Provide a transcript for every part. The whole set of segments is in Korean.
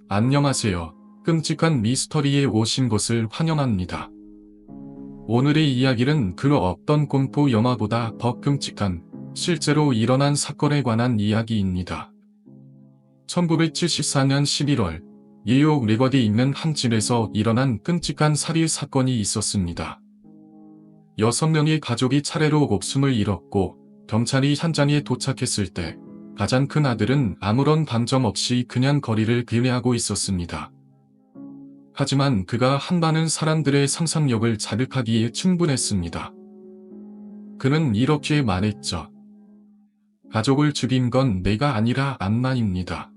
안녕하세요. 끔찍한 미스터리에 오신 것을 환영합니다. 오늘의 이야기는 그 어떤 공포 영화보다 더 끔찍한 실제로 일어난 사건에 관한 이야기입니다. 1974년 11월 뉴욕 리버디에 있는 한 집에서 일어난 끔찍한 살인 사건이 있었습니다. 6명의 가족이 차례로 목숨을 잃었고 경찰이 현장에 도착했을 때 가장 큰 아들은 아무런 반점 없이 그냥 거리를 기회하고 있었습니다. 하지만 그가 한 많은 사람들의 상상력을 자극하기에 충분했습니다. 그는 이렇게 말했죠. 가족을 죽인 건 내가 아니라 안나입니다.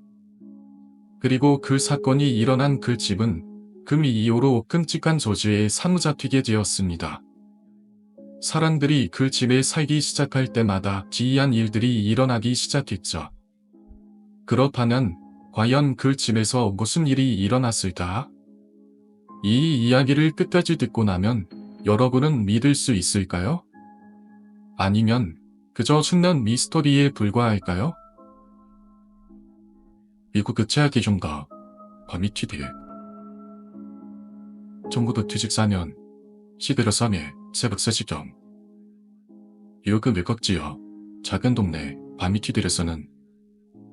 그리고 그 사건이 일어난 그 집은 그 이후로 끔찍한 저주에 사로잡히게 되었습니다. 사람들이 그 집에 살기 시작할 때마다 기이한 일들이 일어나기 시작했죠. 그렇다면 과연 그 집에서 무슨 일이 일어났을까? 이 이야기를 끝까지 듣고 나면 여러분은 믿을 수 있을까요? 아니면 그저 순난 미스터리에 불과할까요? 미국 최악 기준가 버미티드 1994년 11월 3일 새벽 3시경 뉴욕 외곽지역 작은 동네 버미티드에서는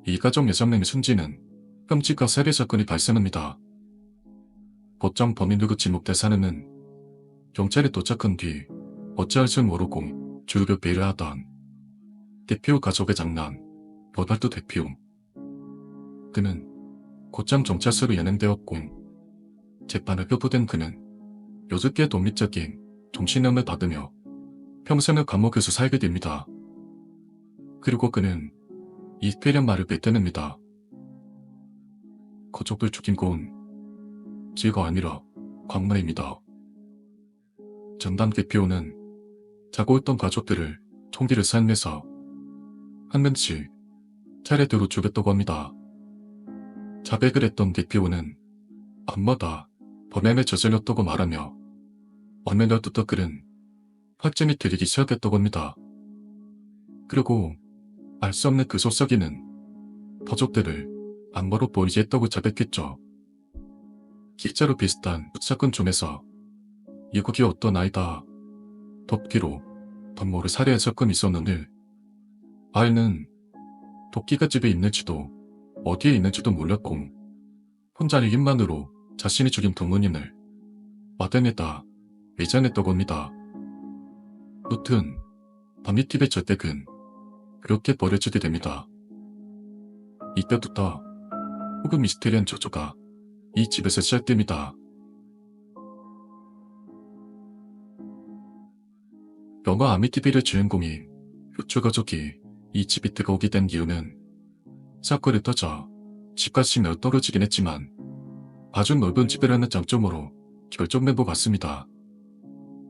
이 가족 6명이 숨지는 끔찍한 살해 사건이 발생합니다. 곧장 범인 누구 지목된 사람은 경찰에 도착한 뒤 어찌할 줄 모르고 주로 배려하던 대표 가족의 장남 로버트 대표. 그는 곧장 경찰서로 연행되었고 재판을 회부된 그는 6개 독립적인 정신형을 받으며 평생을 감옥에서 살게 됩니다. 그리고 그는 이 쾌련 말을 뱉어냅니다. 가족을 죽인 건 제가 아니라 광만입니다. 전담 대표는 자고 있던 가족들을 총기를 사용해서 한 명씩 차례대로 죽였다고 합니다. 자백을 했던 대표는 밤마다 범행을 저질렀다고 말하며 얼마나 두터 그는 확증이 들리기 시작했다고 합니다. 그리고 알 수 없는 그 속삭이는 가족들을 안보로 보이게 했다고 자백했죠. 기자로 비슷한 사건 중에서 미국의 어떤 아이다 덮기로 덤모를 살해한 사건이 있었는데 아이는 도끼가 집에 있는지도 어디에 있는지도 몰랐고 혼자의 힘만으로 자신이 죽인 부모님을 마당에다 매장했다고 합니다. 무튼 버미티브의 저택은 그렇게 버려지게 됩니다. 이때부터 혹은 미스테리한 저주가 이 집에서 시작됩니다. 영화 아미티비르 주인공인 효초 가족이 이 집에 들어오게 된 이유는 사건을 터져 집값이 매우 떨어지긴 했지만 아주 넓은 집이라는 장점으로 결정된 것 같습니다.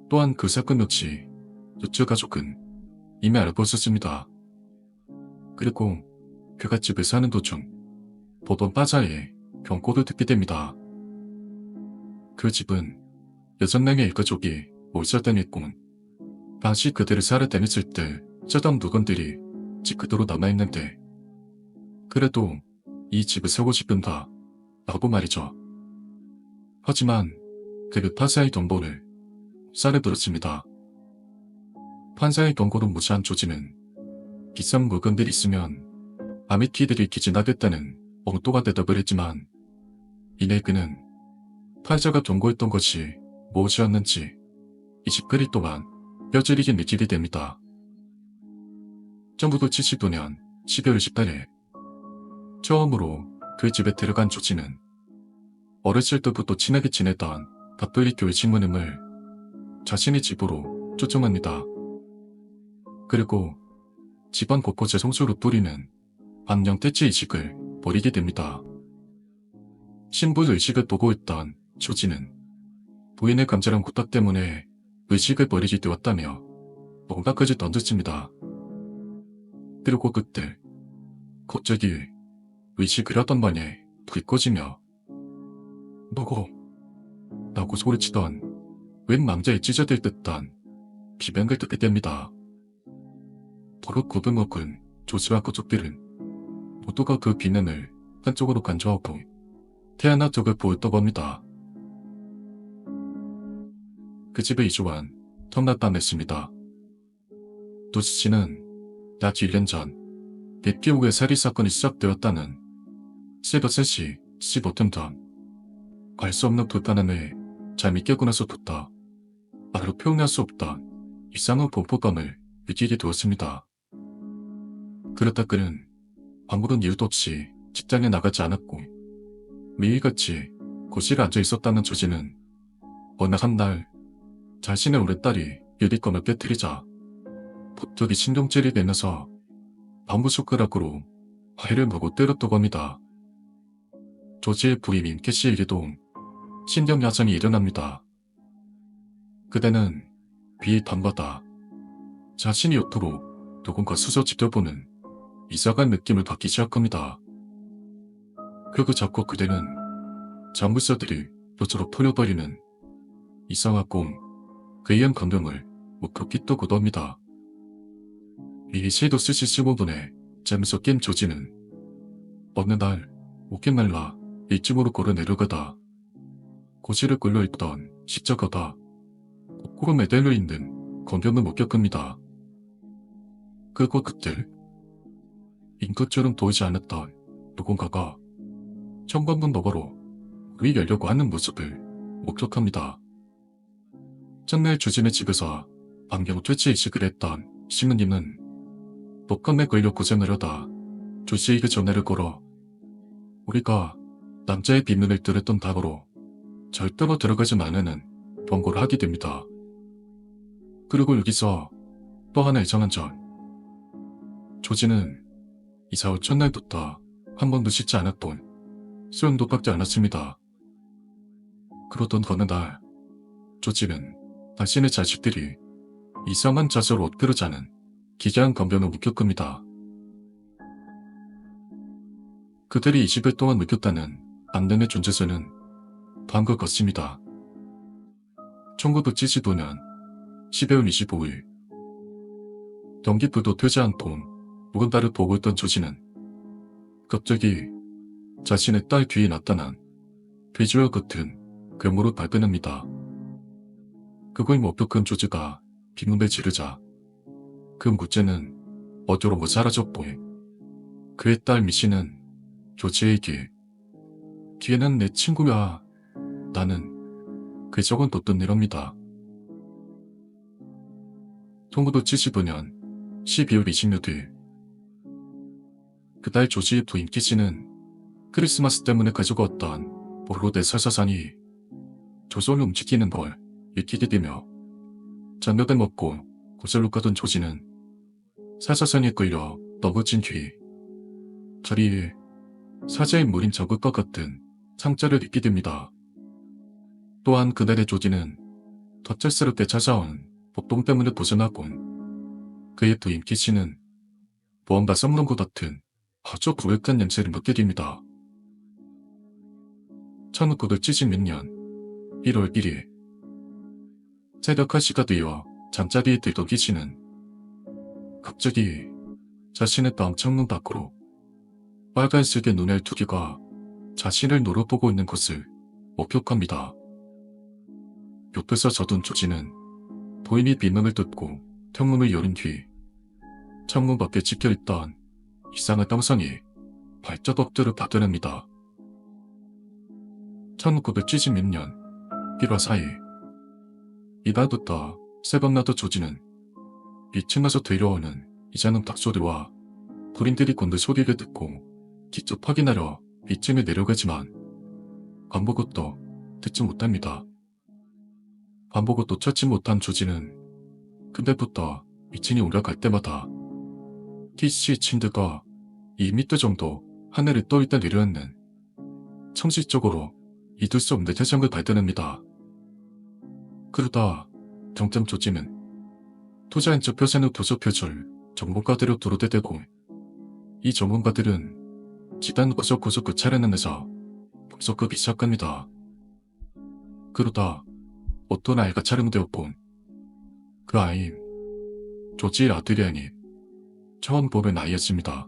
또한 그 사건 역시 효초 가족은 이미 알고 있었습니다. 그리고 그가 집에 사는 도중 보던 바자에 경고를 듣게 됩니다. 그 집은 6명의 일가족이 몰살당했고 당시 그들을 살해 다녔을 때 짜던 물건들이 집 그대로 남아있는데 그래도 이 집을 사고 싶은다 라고 말이죠. 하지만 그는 판사의 경고를 쌀에 들었습니다. 판사의 경고를 무시한 조지는 비싼 물건들이 있으면 아미티들이 기진하겠다는 엉뚱한 대답을 했지만 이내 그는 판사가 경고했던 것이 무엇이었는지 20그리 동안 뼈저리게 느끼게 됩니다. 1979년 12월 18일 처음으로 그 집에 들어간 조지는 어렸을 때부터 친하게 지내던 가톨릭 교회 신부님을 자신의 집으로 초청합니다. 그리고 집안 곳곳에 성수를 뿌리는 반영 퇴치 의식을 벌이게 됩니다. 신부 의식을 보고 있던 조지는 부인의 간절한 부탁 때문에 의식을 버리게 되었다며 뭔가까지 던졌습니다. 그리고 그때 갑자기 의식을 하던 방에 불이 꺼지며 너고 라고 소리치던 웬 망자에 찢어질 듯한 비명을 듣게 됩니다. 버릇 고등어군 조지와 가족들은 모두가 그 비명을 한쪽으로 간주하고 태어나 덕을 보였다고 합니다. 그 집에 이주한 텀났다는 했습니다. 조지씨는 약 1년 전 빅기옥의 살인 사건이 시작되었다는 시버셋이 15템 전 갈 수 없는 불편함에 잠이 깨고 나서 뒀다. 말로 표현할 수 없던 이상한 공포감을 느끼게 되었습니다. 그렇다 그는 아무런 이유도 없이 직장에 나가지 않았고 매일같이 고실에 앉아 있었다는 조지는 어느 한날 자신의 오랜 딸이 유리검을 깨뜨리자 폭격이 신경질이 내면서 나무숟가락으로 화해를 보고 때렸다고 합니다. 조지의 부인 임캐시에게도 신경야상이 일어납니다. 그대는 비의 밤마다 자신이 요토로 누군가 수저 지켜보는 이상한 느낌을 받기 시작합니다. 그리고 자꾸 그대는 잠물쇠들이 요토로 풀려버리는 이상한 꿈, 괴이한 감정을 목격히 떠고도 합니다. 이 시도 쓰시 15분에 잠에서 깬 조지는 어느 날 목에 말라 일찍으로 걸어 내려가다 고실에 끌려있던 십자가가 거꾸로 매달려 있는 광경을 목격합니다. 그리고 그때 인것처럼 보이지 않았던 누군가가 현관문 너머로 문이 열려고 하는 모습을 목격합니다. 첫날 조진의 집에서 방경 퇴치 이식을 했던 시무님은 독감에 걸려 고생을 하다 조씨에게 전화를 걸어 우리가 남자의 비밀을 들었던 답으로 절대로 들어가지 말라는 경고를 하게 됩니다. 그리고 여기서 또 하나 이상한 점. 조지는 이사 후 첫날부터 한 번도 씻지 않았던 수염도 깎지 않았습니다. 그러던 어느 날 조지는 자신의 자식들이 이상한 자세로 엎드려 자는 기괴한 감정을 목격합니다. 그들이 20일 동안 느꼈다는 안됨의 존재성은 다음과 같습니다. 1975년 12월 25일 경기부도 퇴사한 돈 누군가를 보고 있던 조지는 갑자기 자신의 딸 뒤에 나타난 돼지와 같은 괴물을 발견합니다. 그걸 목격한 조지가 비문을 지르자 그 무죄는 어디로 사라졌고 그의 딸 미씨는 조지에게 뒤에는 내 친구야 나는 그 적은 뒀던 일합니다. 1975년 12월 20일 그달 조지의 부인 키씨는 크리스마스 때문에 가지고 왔던 보로데 설사산이 조선을 움직이는 걸 익히게 되며 장벽을 먹고 고슬로 가던 조지는 설사산에 끌려 넘어진 뒤 자리에 사자의 무림 자국과 같은 상자를 입게 됩니다. 또한 그날의 조지는 더 짤스럽게 찾아온 복동 때문에 벗어나곤 그의 부인 키씨는 무언가 썩는 것 같은 아주 불쾌한 냄새를 맡게 됩니다. 1976년 1월 1일 새벽 1시가 되어 잠자리에 들던 키씨는 갑자기 자신의 방 창문 밖으로 빨간색의 눈알 두 개가 자신을 노려보고 있는 것을 목격합니다. 옆에서 젖은 조지는 부인이 비명을 듣고 창문을 열은 뒤 창문 밖에 찍혀있던 이상한 형상이 발작 엎드려 받아냅니다. 1976년 1월 4일 이날부터 새벽마다 조지는 2층에서 들려오는 이상한 닭소리와 불인들이 곤두 소리를 듣고 직접 확인하려 2층에 내려가지만 아무것도 듣지 못합니다. 아무것도 찾지 못한 조지는 그날부터 2층에 올라갈 때마다 키씨의 침대가 2m 정도 하늘에 떠있다 내려앉는 청식적으로 잊을 수 없는 세상을 발견합니다. 그러다 점점 조지는 투자인 척 표세는 도서 표절 전문가들을 두루대대고 이 전문가들은 지단 구석구석 그 차례는에서 분석하기 시작합니다. 그러다 어떤 아이가 촬영되었고 그 아이는 조지의 아들이 아닌 처음 보는 아이였습니다.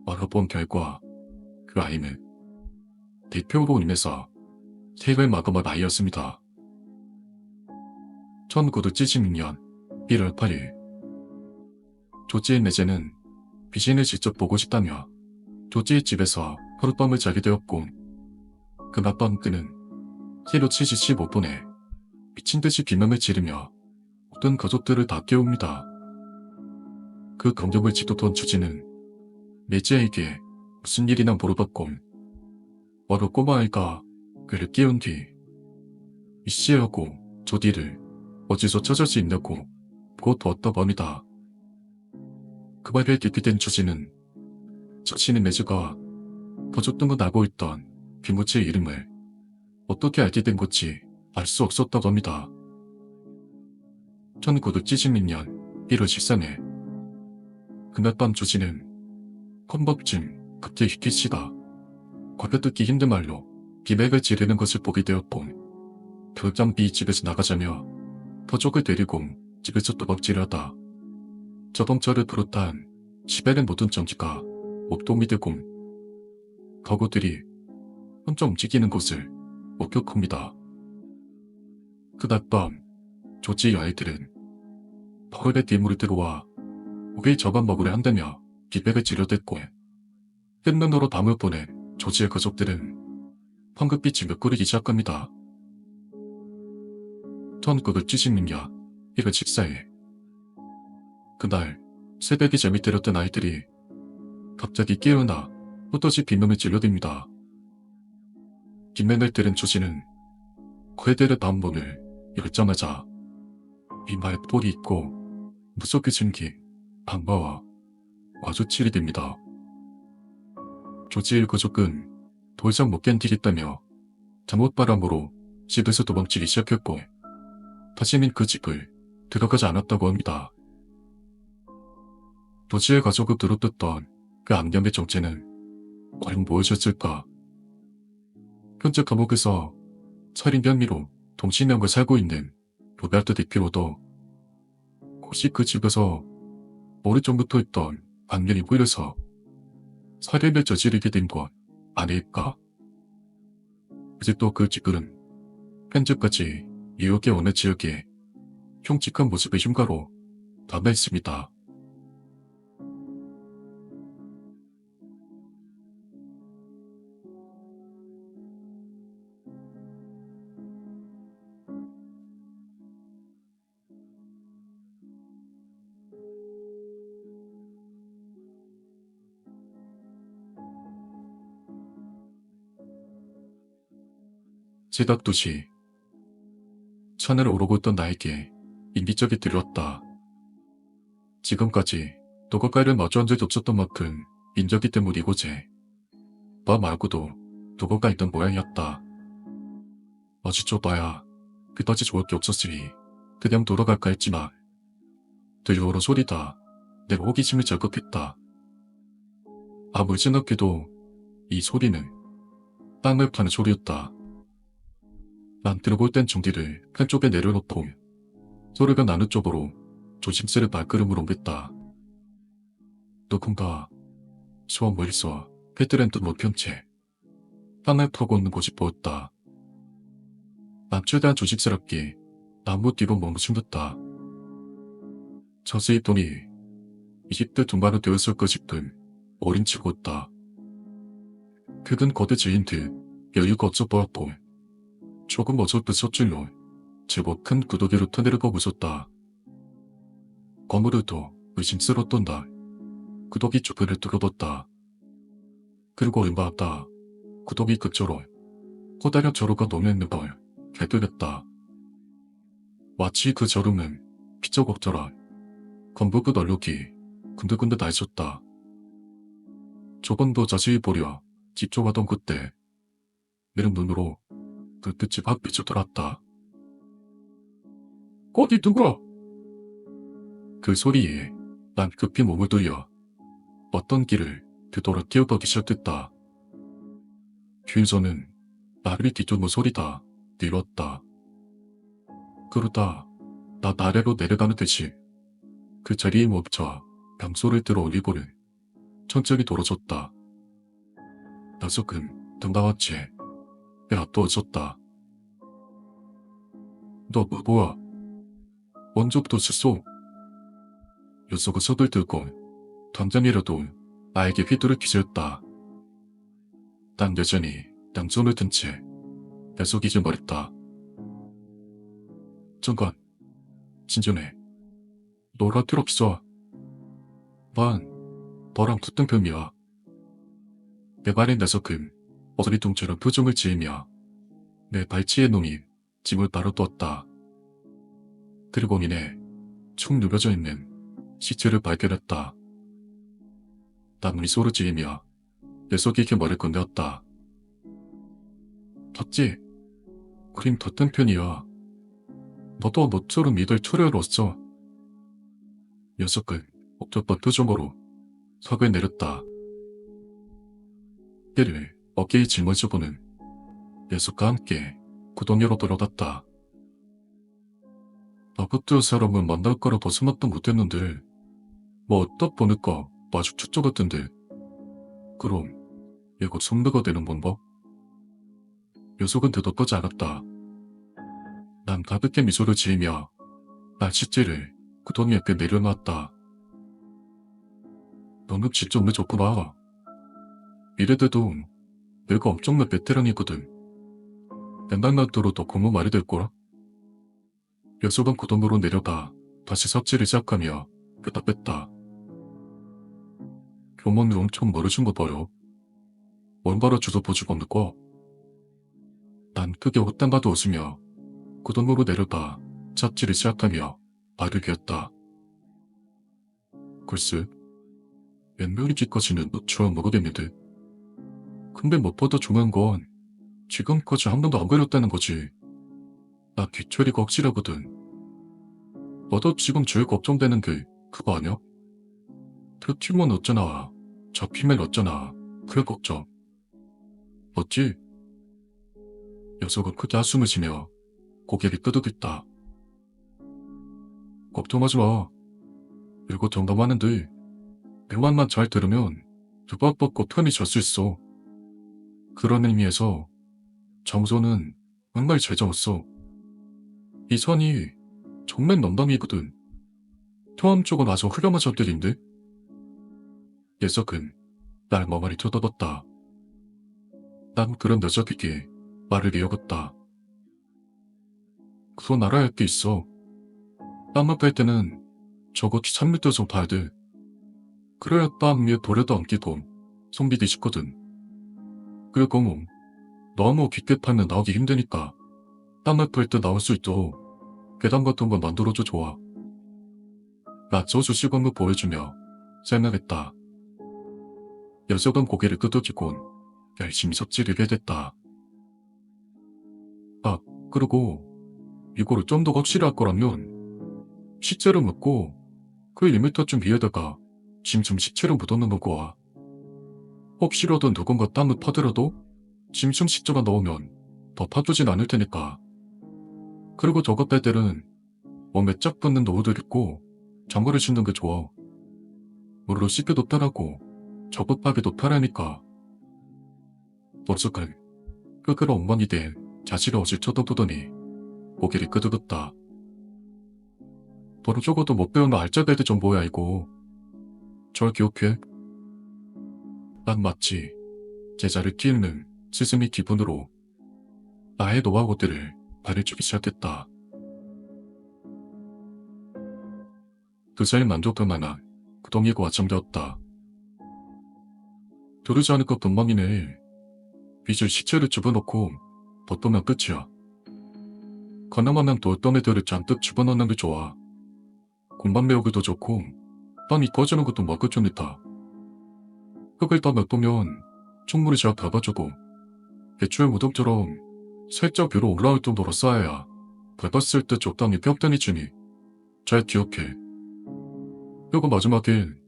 알아본 결과 그 아이는 대표로 인해서 퇴거의 마감을 하였습니다. 1976년 1월 8일 조지의 내재는 귀신을 직접 보고 싶다며 조지의 집에서 하룻밤을 자게 되었고 그날 밤 그는 하루 75분에 미친듯이 비명을 지르며 모든 가족들을 다 깨웁니다. 그 감정을 지도던 조지는 매지아에게 무슨 일이나 물어봤고 어느 꼬마아이가 그를 깨운 뒤 미씨하고 조디를 어디서 찾을 수 있냐고 곧 왔다고 합니다. 그 말을 듣게 된 조지는 자신의 매주가 가족등을 나고 있던 비무치의 이름을 어떻게 알게 된 건지 알 수 없었다고 합니다. 1976년 1월 13일 그날 밤 조지는 컴벅증 갑자기 히키시다 과거듣기 힘든 말로 비맥을 지르는 것을 보게 되었고 당장 비 집에서 나가자며 가족을 데리고 집에서 도박질하다 자동차를 비롯한 집에는 모든 전기가 목동이 되고 가구들이 혼자 움직이는 것을 목격합니다. 그날 밤 조지의 아이들은 버릇의 뒷물을 들어와 고기를 잡아먹으려 한다며 비백을 지려댔고 햇눈으로 담을 보낸 조지의 가족들은 황급히 메꾸리기 시작합니다. 1976년 1월 14일 그날 새벽에 잠이 들었던 아이들이 갑자기 깨어나 또다시 비명을 질러댑니다. 뒷면을 들은 조지는 궤대를 담은 문을 열자마자 이마에 뿔이 있고 무섭게 생긴 악마와 마주치게 됩니다. 조지의 가족은 더 이상 못 견디겠다며 잠옷바람으로 집에서 도망치기 시작했고 다시는 그 집을 들어가지 않았다고 합니다. 조지의 가족을 들어뜯던 그 악령의 정체는 과연 무엇이었을까? 현재 감옥에서 살인 혐의로 동신형을 살고 있는 로베르토 디피로도 혹시 그 집에서 오래전부터 있던 악령이 보여서 살인을 저지르게 된 것 아닐까? 아직도 그 집은 현재까지 뉴욕의 어느 지역에 흉측한 모습의 흉가로 남아있습니다. 제닥도시 산을 오르고 있던 나에게 인기적이 들렸다. 지금까지 누군가를 마주한 적이 없었던 만큼 인적이 때문 이곳에 나 말고도 누군가 있던 모양이었다. 마주쳐봐야 그다지 좋을 게 없었으니 그냥 돌아갈까 했지만 들려오는 소리다 내 호기심을 자극했다. 아무리 생각해도 이 소리는 땅을 파는 소리였다. 난 들어볼 땐 중디를 한쪽에 내려놓고 소리가 나는 쪽으로 조심스레 발걸음을 옮겼다. 누군가 수원 멀리서 헤드랜드 높은 채 땅을 파고 있는 곳이 보였다. 난 최대한 조심스럽게 나무 뒤로 몸을 숨겼다. 자세히 보니 20대 중반은 되었을 것 싶은 어린 친구였다. 그는 거대 지인 듯 여유가 없어 보였고 조금 어설픈 솥줄로 제법 큰 구더기로 터내려고 웃었다. 거무르도 의심스러웠던 날 구더기 주변을 뚫어뒀다. 그리고 얼마 없다 구더기 그쪽으로 커다란 저루가 놓여있는 걸 발견했다. 마치 그 저루는 피적 없더라. 건부 그 얼룩이 군데군데 나 있었다. 조금 더 자세히 보려 집중하던 그때 내린 눈으로 불빛이 확 비춰들었다. 어디 누구야? 그 소리에 난 급히 몸을 돌려 어떤 길을 되돌아 뛰어가기 시작했다. 뒤에서는 나를 뒤쫓는 소리다 들었다. 그러다 나 아래로 내려가는 듯이 그 자리에 멈춰 강소를 들어 올리고는 천천히 돌아섰다. 녀석은 등 나왔지. 내가 떠졌다. 너 뭐야? 언제부터 쳤어? 녀석은 서둘들고 당장이라도 나에게 휘두를 기세였다. 난 여전히 양손을 든 채 계속 잊어버렸다. 잠깐, 진정해. 너라 필요 없어. 난 너랑 붙은 편이야. 내 말에 녀석은 어리둥절한 표정을 지으며 내 발치에 놈이 짐을 바로 떴다. 그리고 이내 축 누벼져 있는 시체를 발견했다. 난 미소를 지으며 녀석에게 말을 건네었다. 봤지? 그림 덧든 편이야. 너도 너처럼 믿을 초려로서. 녀석은 복잡한 표정으로 석을 내렸다. 걔를 어깨에 짊어져보는 녀석과 함께 구덩이로 들어갔다. 나 같은 사람은 만날 거라 벗어났도 못했는데 뭐 어디다 보니까 마주쳤죠 같은데. 그럼 얘가 선배가 되는 건가? 녀석은 대답하지 않았다. 난 가볍게 미소를 지으며 날치째를 구덩이 옆에 내려놨다. 너는 진짜 운이 좋구나. 이래봬도 내가 엄청난 베테랑이거든. 맨날 나도록 더 고무 말이 될 거라. 녀석은 구덩이로 내려가 다시 삽질을 시작하며 대답했다. 교문이 엄청 멀어진 거 봐요. 원바로 주소 보지도 않고. 난 크게 헛담가도 웃으며 구덩이로 내려가 삽질을 시작하며 발을 기었다. 글쎄, 몇몇이지까지는 처음 먹어겠는데. 근데 무엇보다 중요한 건 지금까지 한 번도 안 걸렸다는 거지. 나 귀처리가 확실하거든. 너도 지금 제일 걱정되는 게 그거 아니야? 들키면 어쩌나, 잡히면 어쩌나, 그게 걱정. 맞지? 녀석은 크게 한숨을 쉬며 고개를 끄덕였다. 걱정하지 마. 이거 정답하는데 내 말만 잘 들으면 두박 벗고 편히 잘 수 있어. 그런 의미에서 정조는 정말 잘 잡았어. 이 선이 정말 넘담이거든. 토함 쪽은 아주 훌륭한 잡들인데? 녀석은 날 멍하니 쳐다봤다. 난 그런 녀석에게 말을 이어갔다. 그건 알아야 할 게 있어. 땀을 때는 적어도 3m 정도 봐야 돼. 그래야 땀 위에 돌에도 안 끼고 손비 뒤집거든. 그리고 너무 깊게 파면 나오기 힘드니까 땀을 뺄 때 나올 수 있도록 계단 같은 거 만들어줘 좋아. 나 저수 시범을 보여주며 설명했다. 녀석은 고개를 끄덕이곤 열심히 섭질을 해댔다. 아, 그리고 이거를 좀 더 확실할 거라면 시체를 묻고 그 1m쯤 위에다가 짐승 시체를 묻어놓는 거야. 혹시라도 누군가 땀을 파더라도 짐승 시체가 넣으면 더 파두진 않을 테니까. 그리고 저것 뺄 때는 몸에 쫙 붙는 노후들 있고 장구를 신는 게 좋아. 물로 씻기도 편하고 저급하기도 편하니까. 녀석은 끄끄러 엉망이 된 자신의 옷을 쳐다보더니 고개를 끄덕였다. 너는 적어도 못 배우는 알짜배기 좀 뭐야 이거. 절 기억해. 난 마치 제자를 키우는 스승의 기분으로 나의 노하우들을 가르치기 시작했다. 그자의 만족할 만한 구덩이가 완성되었다. 두르지 않을 것 분명이네. 빚을 시체를 집어넣고 벗으면 끝이야. 가나만한 돌덩이들을 잔뜩 집어넣는 게 좋아. 공간 배우기도 좋고 땀이 꺼지는 것도 먹을줄이다. 흙을 다 몇 보면 충분히 잘 밟아주고 배추의 무덤처럼 살짝 위로 올라올 정도로 쌓아야 밟았을 때 적당히 평탄히 주니 잘 기억해. 그리고 마지막엔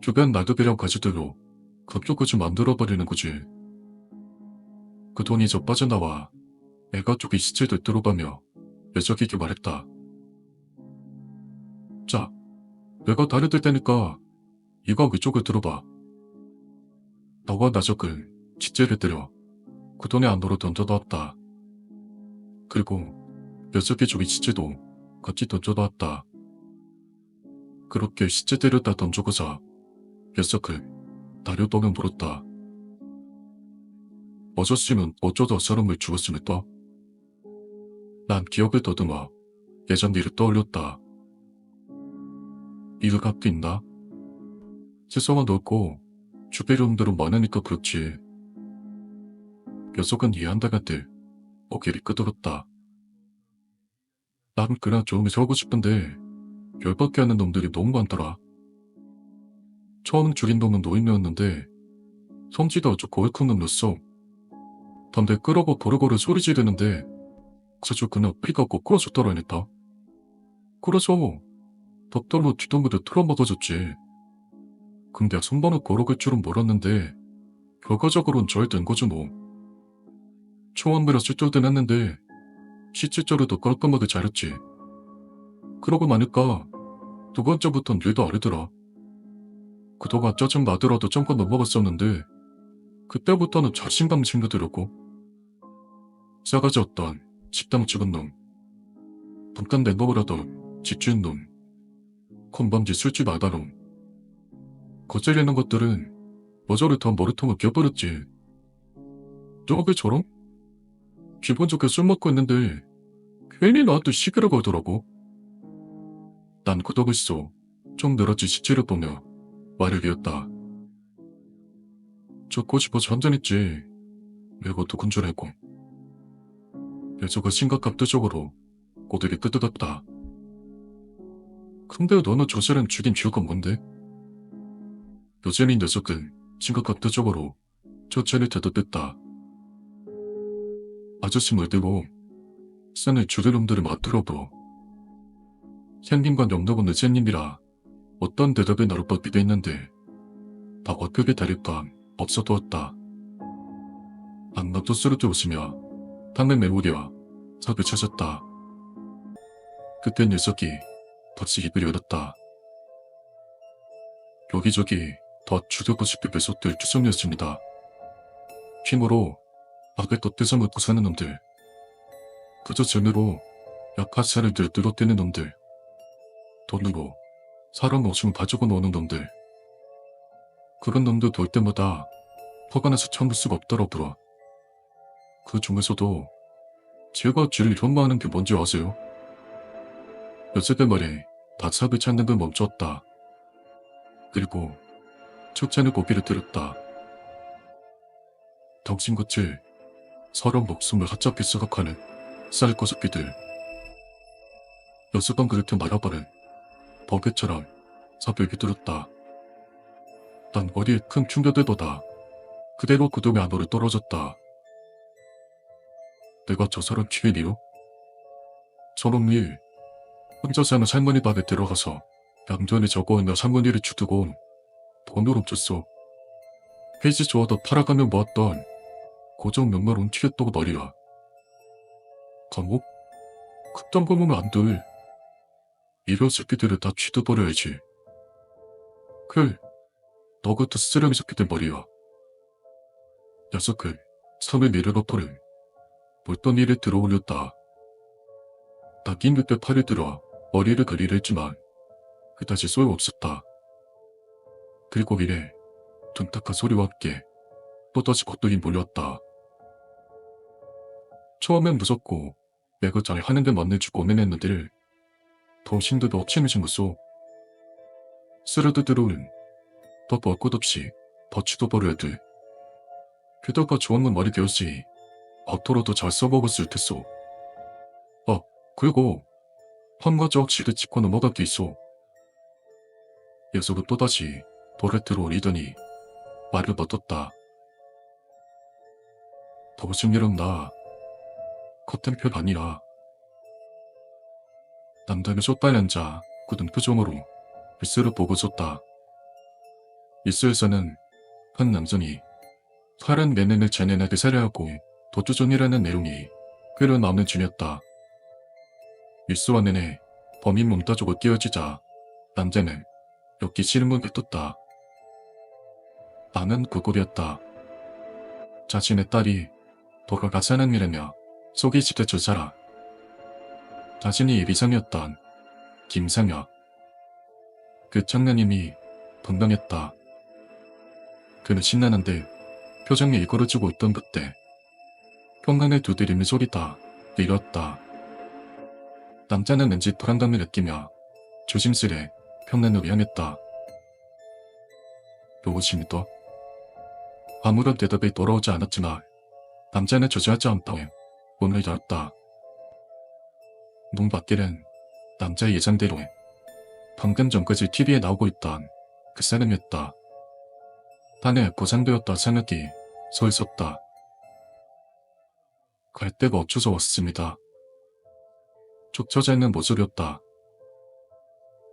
주변 날드비랑 가지들로 급조까지 만들어버리는 거지. 그 돈이 저 빠져나와 애가 쪽이 시체를 들어가며 녀석에게 말했다. 자, 내가 다리 들 테니까 이가 위쪽을 들어봐. 너와 나적은 지체를 들여 그 돈의 안으로 던져놓았다. 그리고 녀석의 조기 시체도 같이 던져놓았다. 그렇게 시체들을 다 던져고서 녀석은 다려동을 물었다. 아저씨는 어쩌다 사람을 죽었습니까? 난 기억을 더듬어 예전 일을 떠올렸다. 이유 갖고 있나? 세상은 넓고 주변 놈들은 많으니까 그렇지. 녀석은 이해한다간들 어깨를 끄덕였다. 난 그냥 조용히 살고 싶은데 열받게 하는 놈들이 너무 많더라. 처음 죽인 놈은 노인네였는데 성지도 아주 거액큰 놈이었어. 담배 끄라고 고르고르 소리 지르는데 그저 그냥 피가 거꾸로 줬더라니까. 그래서 덕담으로 뒷담배도 틀어먹어줬지. 근데 손반을 걸어갈 줄은 몰랐는데 결과적으로는 잘 된 거죠 뭐. 초원배라 실적은 했는데 시체자료도 깔끔하게 잘했지. 그러고 나니까 두 번째부턴 일도 아니더라. 그동안 짜증 나더라도 잠깐 넘어갔었는데 그때부터는 자신감 생겨들었고 싸가지 없던 식당 찍은 놈, 분간 낸놈을 하던 지주인 놈, 건방지 술집 아다놈, 거슬리는 것들은 머저리 다 머리통을 껴버렸지. 저게처럼 기분 좋게 술 먹고 있는데 괜히 나한테 시기라고 하더라고. 난 그 덕을 쏘 좀 늘어진 시체를 보며 말을 이었다. 죽고 싶어서 한잔했지. 내가 누군 줄 알고. 녀석은 심각한 표정으로 고개를 끄덕였다. 근데 너는 저 사람 죽인 이유가 뭔데? 여전히 녀석은 심각한 표정으로 천천히 대답했다. 아저씨 말대로 산을 죽일 놈들을 맞더라고. 샌님과 영덕은 샌님이라 어떤 대답이 나올 법기도 했는데 다 어떻게 다를까 없어두었다. 안나도 쓰러져 웃으며 탕을 메우려 삽을 찾았다. 그때 녀석이 덧시 입을 열었다. 여기저기 더 죽여고 싶은 배속들 투성이었습니다. 힘으로 악을 덧대서 먹고 사는 놈들, 그저 재미로 약한 사람들 늘어뜨는 놈들, 돈으로 사람 목숨을 가지고 노는 놈들. 그런 놈들 볼 때마다 화가 나서 참을 수가 없더라고요. 그 중에서도 제가 제일 현마하는 게 뭔지 아세요? 녀석의 말에 다삽을 찾는 걸 멈췄다. 그리고 척찬의 고개를 들었다. 덩신같이 사람 목숨을 하찮게 생각하는 쌀거석기들. 녀석은 그렇게 말아버린 버개처럼 사벽이 들었다. 난 머리에 큰 충격을 그대로 구덩이 안으로 떨어졌다. 내가 저 사람 죽일 이유? 저놈이 혼자 사는 할머니 밥에 들어가서 양전에 적어있는 할머니를 죽이고 돈을 훔쳤어. 페이지 좋아도 팔아가며 모았던 고정 몇만 원 튀겼다고 말이야. 감옥? 그딴 거 보면 안 돼. 이런 새끼들을 다 취둬버려야지. 너 같은 쓰레기 새끼들 말이야. 녀석을 섬에 내려놓고는 몰던 이에 들어올렸다. 낚인 그때 팔을 들어 머리를 그리려 했지만 그다지 소용없었다. 그리고 이래 둔탁한 소리와 함께 또다시 겉돌이 몰려왔다. 처음엔 무섭고 내가 잘 하는데 맞는지 고민했는데 더 힘들도 억침을 심었어. 쓰러져 들어오는 더 볼 것 없이 더 치워버려야 돼. 게다가 좋은 말이 되었으니 앞으로도 잘 써먹었을 테소. 그리고 한 가지 확실히 짚고 넘어갈 게 있어. 녀석은 또다시 돌에 들어오리더니 말을 뻗었다. 무슨 일은 나 같은 편 아니야. 남자는 숏발에 앉아 굳은 표정으로 일스를 보고 섰다. 일스에서는 한 남성이 살은 내내를 재내나게 살해하고 도주전이라는 내용이 끓여 나오는 중이었다. 일수와 내내 범인 몽타주고 끼어지자 남자는 엮기 싫은 걸 뱉었다. 나는 그 꼴이었다. 자신의 딸이 돌아가자는 일이며 속이 짙어질 자라. 자신이 예비상이었던 김상혁. 그 청년님이 분명했다. 그는 신나는데 표정이 일그러지고 있던 그때 평강을 두드리는 소리다 내렸다. 남자는 왠지 불안감을 느끼며 조심스레 평난으로 향했다. 누구십니까? 아무런 대답이 돌아오지 않았지만 남자는 주저하지 않고 문을 열었다. 문 밖에는 남자의 예상대로 방금 전까지 TV에 나오고 있던 그 사람이었다. 탄에 고장되었다 생각이 서 있었다. 갈 데가 없어서 왔습니다. 쭉 처져 있는 모습이었다.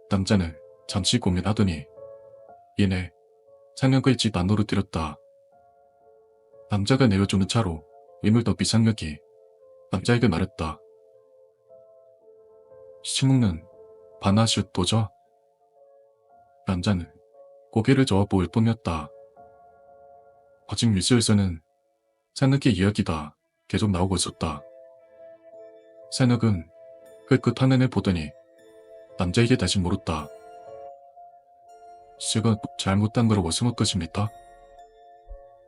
남자는 잠시 고민하더니 이내 상혁의 집 안으로 들였다. 남자가 내어주는 차로 위물 덮이 상혁이 남자에게 말했다. 신묵는 바나슛 도저? 남자는 고개를 저어 보일 뿐이었다. 아직 뉴스에서는 상혁의 이야기가 계속 나오고 있었다. 상혁은 그 화면을 보더니 남자에게 다시 물었다. 씨가 잘못한 거라고 생각 것입니까?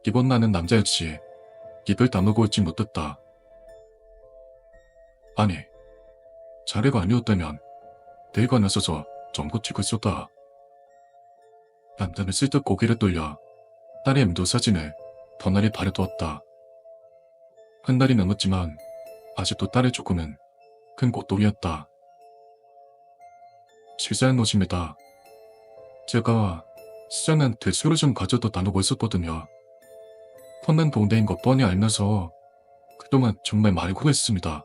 이번 나는 남자 역시 입을 다물고 있지 못했다. 아니, 자네가 아니었다면 내가 나서서 전부 치고 있었다. 남자는 슬쩍 고개를 돌려 딸의 엠도 사진을 덩어리 바려두었다. 한 달이 넘었지만 아직도 딸의 죽음은 큰 고통이었다. 실사한 옷입니다. 제가 시장한테 술을 좀 가져다 나누고 있었거든요. 펀난 동네인 것 뻔히 알면서 그동안 정말 많이 후회했습니다.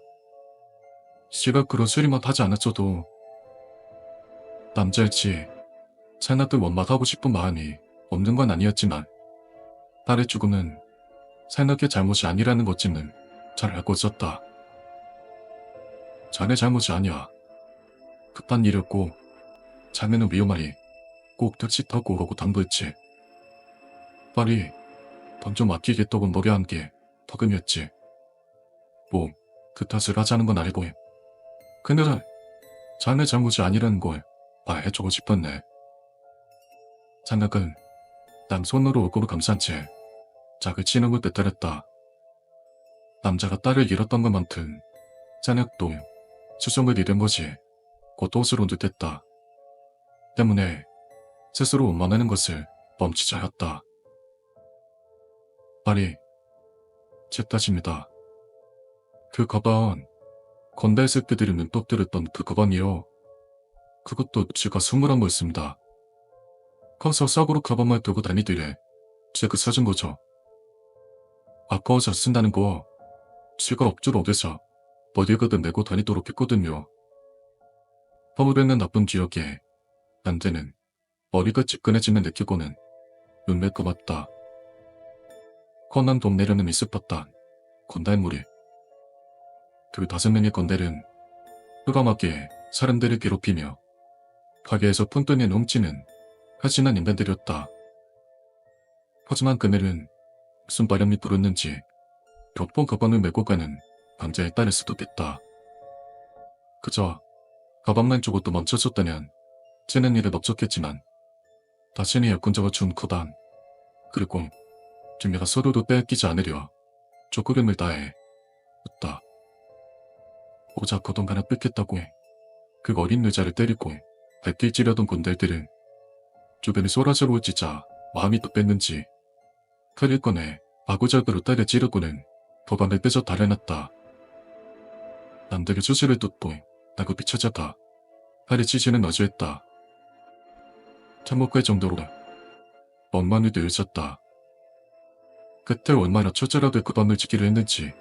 씨가 그런 술이맛 하지 않았어도 남자일지 차나들 원망하고 싶은 마음이 없는 건 아니었지만 딸의 죽음은 사나의 잘못이 아니라는 것쯤은 잘 알고 있었다. 자네 잘못이 아니야. 급한 일이었고 자네는 위험하니 꼭 택시 타고 오라고 당부했지. 빨리 돈 좀 아끼겠다고 노래한 게 덕음이었지. 뭐 그 탓을 하자는 건 아니고 그날은 자네 잘못이 아니라는 걸 말해주고 싶었네. 장학은 남 손으로 얼굴을 감싼 채 작을 치는 걸 뜻하랬다. 남자가 딸을 잃었던 것만큼 장학도 수성을 잃은 것이 고통스러운 듯했다. 때문에 스스로 원망하는 것을 멈추자 했다. 아니, 제 탓입니다. 그 가방, 건달 새끼들이 눈독 들였던 그 가방이요. 그것도 제가 선물한 거였습니다. 커서 싸구려 가방만 들고 다니길래 제가 사준 거죠. 아까워서 쓴다는 거 제가 억지로 얻어서 어디가든 내고 다니도록 했거든요. 허물에는 나쁜 기억에 남자는 머리가 지끈해지면 느끼고는 눈매 감았다. 건난 동네로는 미습했던 건달무리. 그 5명의 건달은 흑암하게 사람들을 괴롭히며 가게에서 푼돈이 넘치는 하진한 인간들이었다. 하지만 그들은 무슨 바람이 불었는지 몇 번 가방을 메고 가는 남자의 딸을 수독했다. 그저 가방만 주고 또 멈춰줬다면 찌는 일을 멈췄겠지만 다시는 약혼자가 준 거단 그리고 주녀가 서로도 빼앗기지 않으려 쪼그림을 다해 웃다. 오작 거동가나 뺏겠다고 해. 그 어린 여자를 때리고 발길 찌려던 건달들은 주변에 쏘라저로 짖자 마음이 또 뺐는지 칼을 꺼내 마구잡이로 딸을 찌르고는 도방을 빼져 달아났다. 남들의 수시를 뚫고 나급히 찾아가 팔이 찢지는 어주했다. 참목할 정도로 멍만을 늘었다. 그때 얼마나 초절하게 그 밤을 지키려 했는지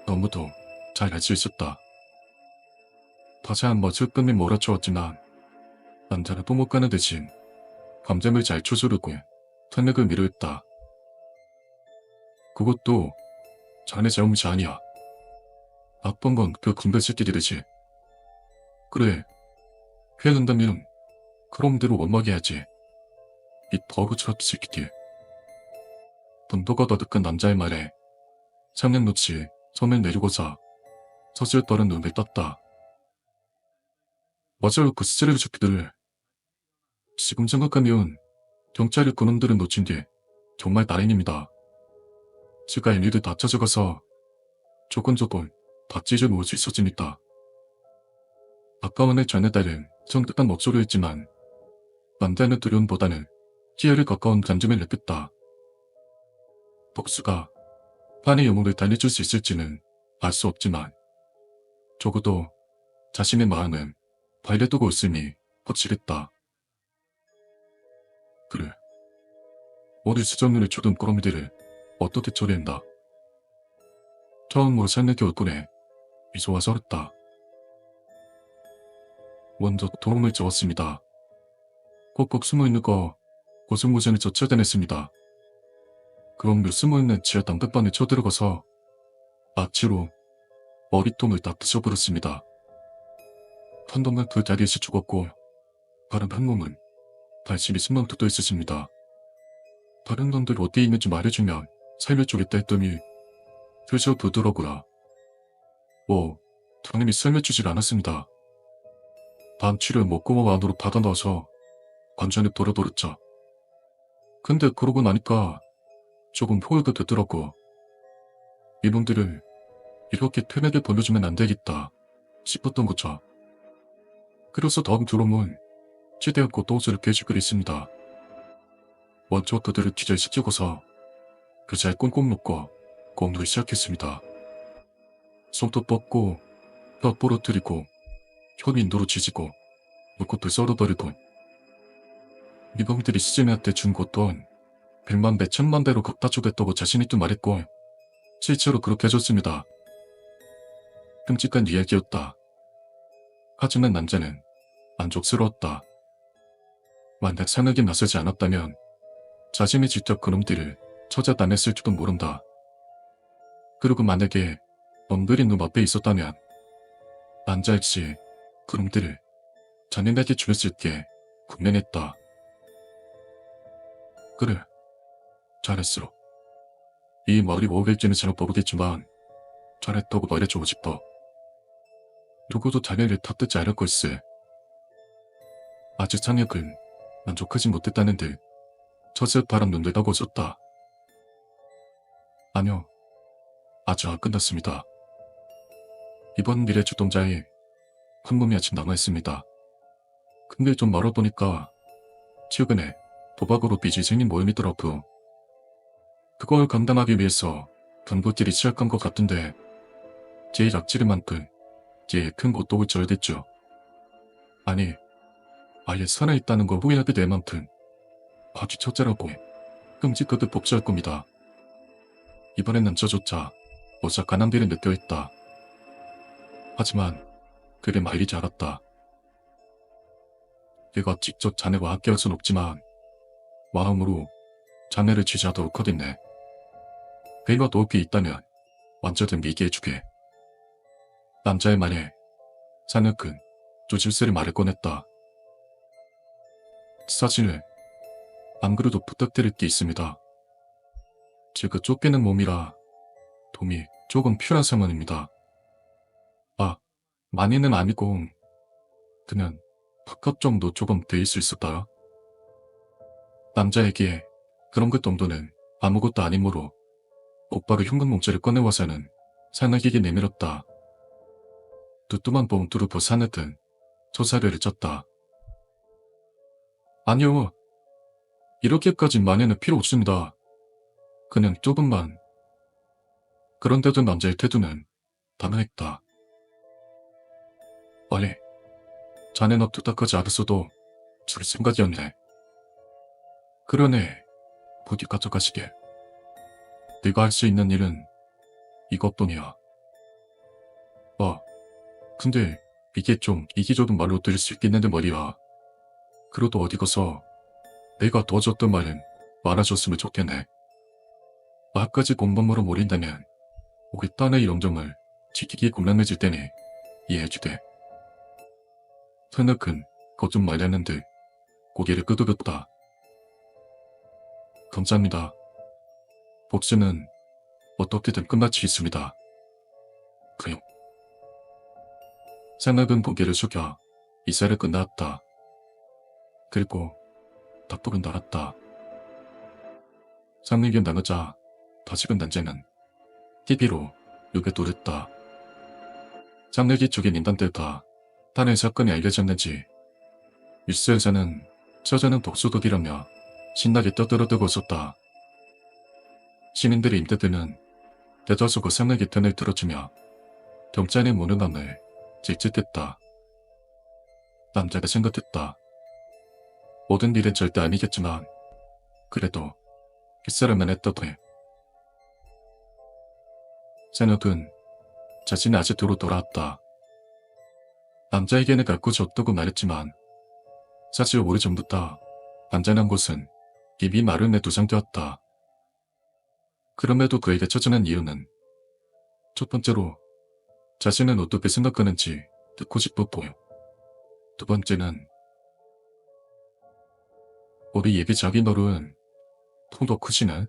너무도 잘 알 수 있었다. 다시 한번 슬픔이 몰아치웠지만 남자는 또 못 가는 대신 감정을 잘 추스르고 탄력을 미루었다. 그것도 자네 잘못이 아니야. 나쁜 건 그 군대 새끼들이지. 그래, 피해준다면 그런 대로 원망해야지. 이 버그처럼 새끼들. 분도가 더득한 남자의 말에 상냥 놓치 손을 내리고서 서슬 떠는 눈을 떴다. 맞아요, 그 쓰레기 새끼들. 지금 생각하면 경찰이 그놈들은 놓친 뒤 정말 다행입니다. 제가 일일이 다 찾아가서 조곤조곤 다 찢어 놓을 수 있었으니까. 아까워내 전의 딸은 성득한 목소리였지만 반대하는 두려움보다는 희열에 가까운 간증을 느꼈다. 복수가 판의 영웅을 달래줄 수 있을지는 알 수 없지만 적어도 자신의 마음은 발려두고 있음이 확실했다. 그래. 오늘 수정률의 초등 꾸러미들을 어떻게 처리한다. 처음으로 살내기 얼굴에 미소가 서렸다. 먼저 도움을 주었습니다. 꼭꼭 숨어있는 거 고승고생을 쫓아다녔습니다. 그럼 숨어있는 지하 담배방에 쳐들어가서 아치로 머리통을 다 부숴버렸습니다. 한 놈은 그 자리에서 죽었고 다른 한 놈은 달심이 숨만 돋아 있었습니다. 다른 놈들 어디에 있는지 말해주면 살려주겠다 했더니 그저 보더라고요. 당연히 살려주질 않았습니다. 반치를 목구멍 안으로 받아 넣어서 관전에 돌아버렸죠. 근데 그러고 나니까 조금 효과가 되더라고. 이놈들을 이렇게 편하게 벌려주면 안 되겠다 싶었던 거죠. 그래서 다음 드럼은 최대한 고통스를 계획을 했습니다. 먼저 그들을 기절시키고서 그 잘 꽁꽁 묶고 공부를 시작했습니다. 손도 뻗고 뼈 부러뜨리고 혀를 인도로 지지고 물꽃을 썰어버리고 이범들이 시즈메한테 준 고통 100만 배, 1000만 배로 걷다 주겠다고 자신있게 말했고 실제로 그렇게 해줬습니다. 끔찍한 이야기였다. 하지만 남자는 만족스러웠다. 만약 상하게 나서지 않았다면 자신이 직접 그놈들을 찾아다녔을지도 모른다. 그리고 만약에 놈들이 눈앞에 있었다면 남자 역시 그놈들을 잔인하게 죽일 수 있게 군면했다. 그래, 잘했어. 이 머리 뭐겠지는 잘 모르겠지만 잘했다고 말해주고 싶어. 누구도 자네를 탓듣지 않을 걸세. 아직 상혁은 만족하지 못했다는 듯 저색 바람 눈을 떠고 있었다. 아니요, 아직 안 끝났습니다. 이번 미래 주동자에 한 몸이 아직 남아있습니다. 근데 좀 멀어보니까 최근에 도박으로 빚이 생긴 모임이더라고요. 그걸 감당하기 위해서 변부길이 시작한 것 같은데 제 약지를 만큼 제일 큰 고통을 져야 됐죠. 아니, 아예 살아있다는 걸 후회하게 될 만큼 아주 첫째라고 끔찍하게 복수할 겁니다. 이번엔 남자조차 오싹한 한비를 느껴했다. 하지만 그게 말이지 않았다. 내가 직접 자네와 함께할 순 없지만 마음으로 자네를 지지하도록 하겠네. 배가 도울 게 있다면 언제든 얘기해주게. 남자의 말에 산혁은 조질스레 말을 꺼냈다. 사실 안 그래도 부탁드릴 게 있습니다. 제가 쫓기는 몸이라 도움이 조금 필요한 상황입니다. 많이는 아니고 그냥 바깥 정도 조금 돼 있을 수 있을까요? 남자에게 그런 것 정도는 아무것도 아니므로 곧바로 현금 뭉치를 꺼내와서는 산악에게 내밀었다. 두툼한 봉투를 보사내듯 조사료를 쳤다. 아니요, 이렇게까지 많이는 필요 없습니다. 그냥 조금만. 그런데도 남자의 태도는 단호했다. 아니, 자네는 부탁하지 않았어도 줄 생각이었네. 그러네, 부디 가져가시게. 내가 할 수 있는 일은 이것뿐이야. 근데 이게 좀 이기적인 말로 들릴 수 있겠는데 말이야. 그래도 어디 가서 내가 도와줬던 말은 말아줬으면 좋겠네. 나까지 공범으로 몰린다면 우리 딸의 영정을 지키기 곤란해질 테니 이해해주되. 산혁은 거듭 말하는 듯 고개를 끄덕였다. 감사합니다. 복수는 어떻게든 끝마치겠습니다. 그요. 상납은 고개를 숙여 이사를 끝났다. 그리고 덕분은 나갔다. 상립이 나가자 다시금 난제는 TV로 욕에 돌렸다. 장례기 쪽인 인단들과 탄핵 사건이 알려졌는지 뉴스에서는 처자는 독소독이라며 신나게 떠들어대고 있었다. 시민들의 임대들은 대다수가 상례기 편을 들어주며 경찰의 무능함을 질책했다. 남자가 생각했다. 모든 일은 절대 아니겠지만 그래도 햇살을만 했다고 해. 새벽은 자신의 아지트로 돌아왔다. 남자에게는 갖고 줬다고 말했지만 사실 오래전부터 안전한 곳은 이미 마련해 두 상태였다. 그럼에도 그에게 처진한 이유는 첫 번째로 자신은 어떻게 생각하는지 듣고 싶었고요. 두 번째는 우리 예비 자기 너른 통도 크시네.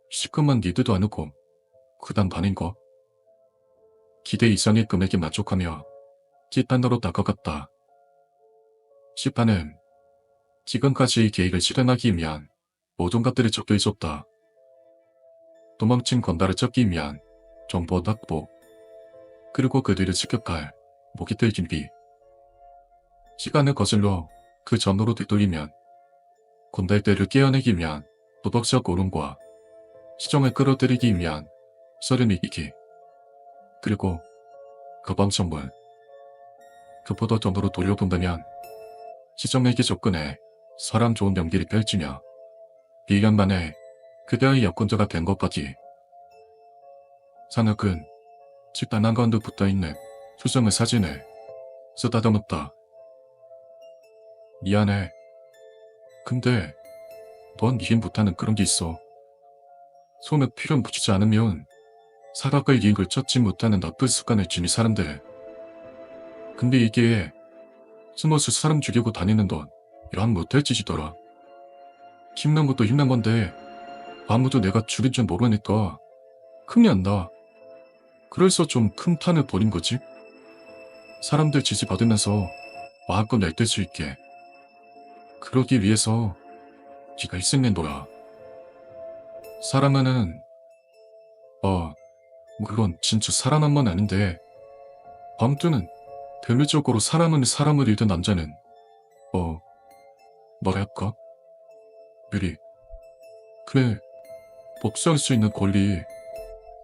시큼한 니들도 않고 그단 반인가? 기대 이상의 금액에 만족하며 찌판으로 다가갔다. 시판은 지금까지의 계획을 실현하기 위한 모든 것들이 적혀 있었다. 도망친 건달을 찾기 위한 정보 확보, 그리고 그들을 습격할 모기들 준비. 시간을 거슬러 그 전으로 되돌리면 건달들을 깨어내기 위한 도덕적 오름과 시정을 끌어들이기 위한 썰을 이기기, 그리고 거방성물, 그보다 전으로 돌려본다면 시정에게 접근해 사람 좋은 연기를 펼치며 1년 만에 그대의 여권자가 된 것까지. 산악은 집단 한가운데 붙어있는 수정의 사진을 쓰다듬었다. 미안해. 근데 넌 이해 못하는 그런 게 있어. 손에 필연 붙이지 않으면 사각을 이익을 찾지 못하는 나쁜 습관을 지닌 사람들. 근데 이게 숨어서 사람 죽이고 다니는 넌 영 못할 짓이더라. 힘난 것도 힘난 건데 아무도 내가 죽인 줄 모르니까 흠이 안 나. 그래서 좀 큰 탄을 벌인 거지. 사람들 지지 받으면서 마음껏 날뛸 수 있게. 그러기 위해서 네가 희생낸 거야. 사람은 물론 진짜 사람 한 번 아닌데 아무튼 대외적으로 사람을 잃은 남자는 뭐랄까? 미리 그래, 복수할 수 있는 권리,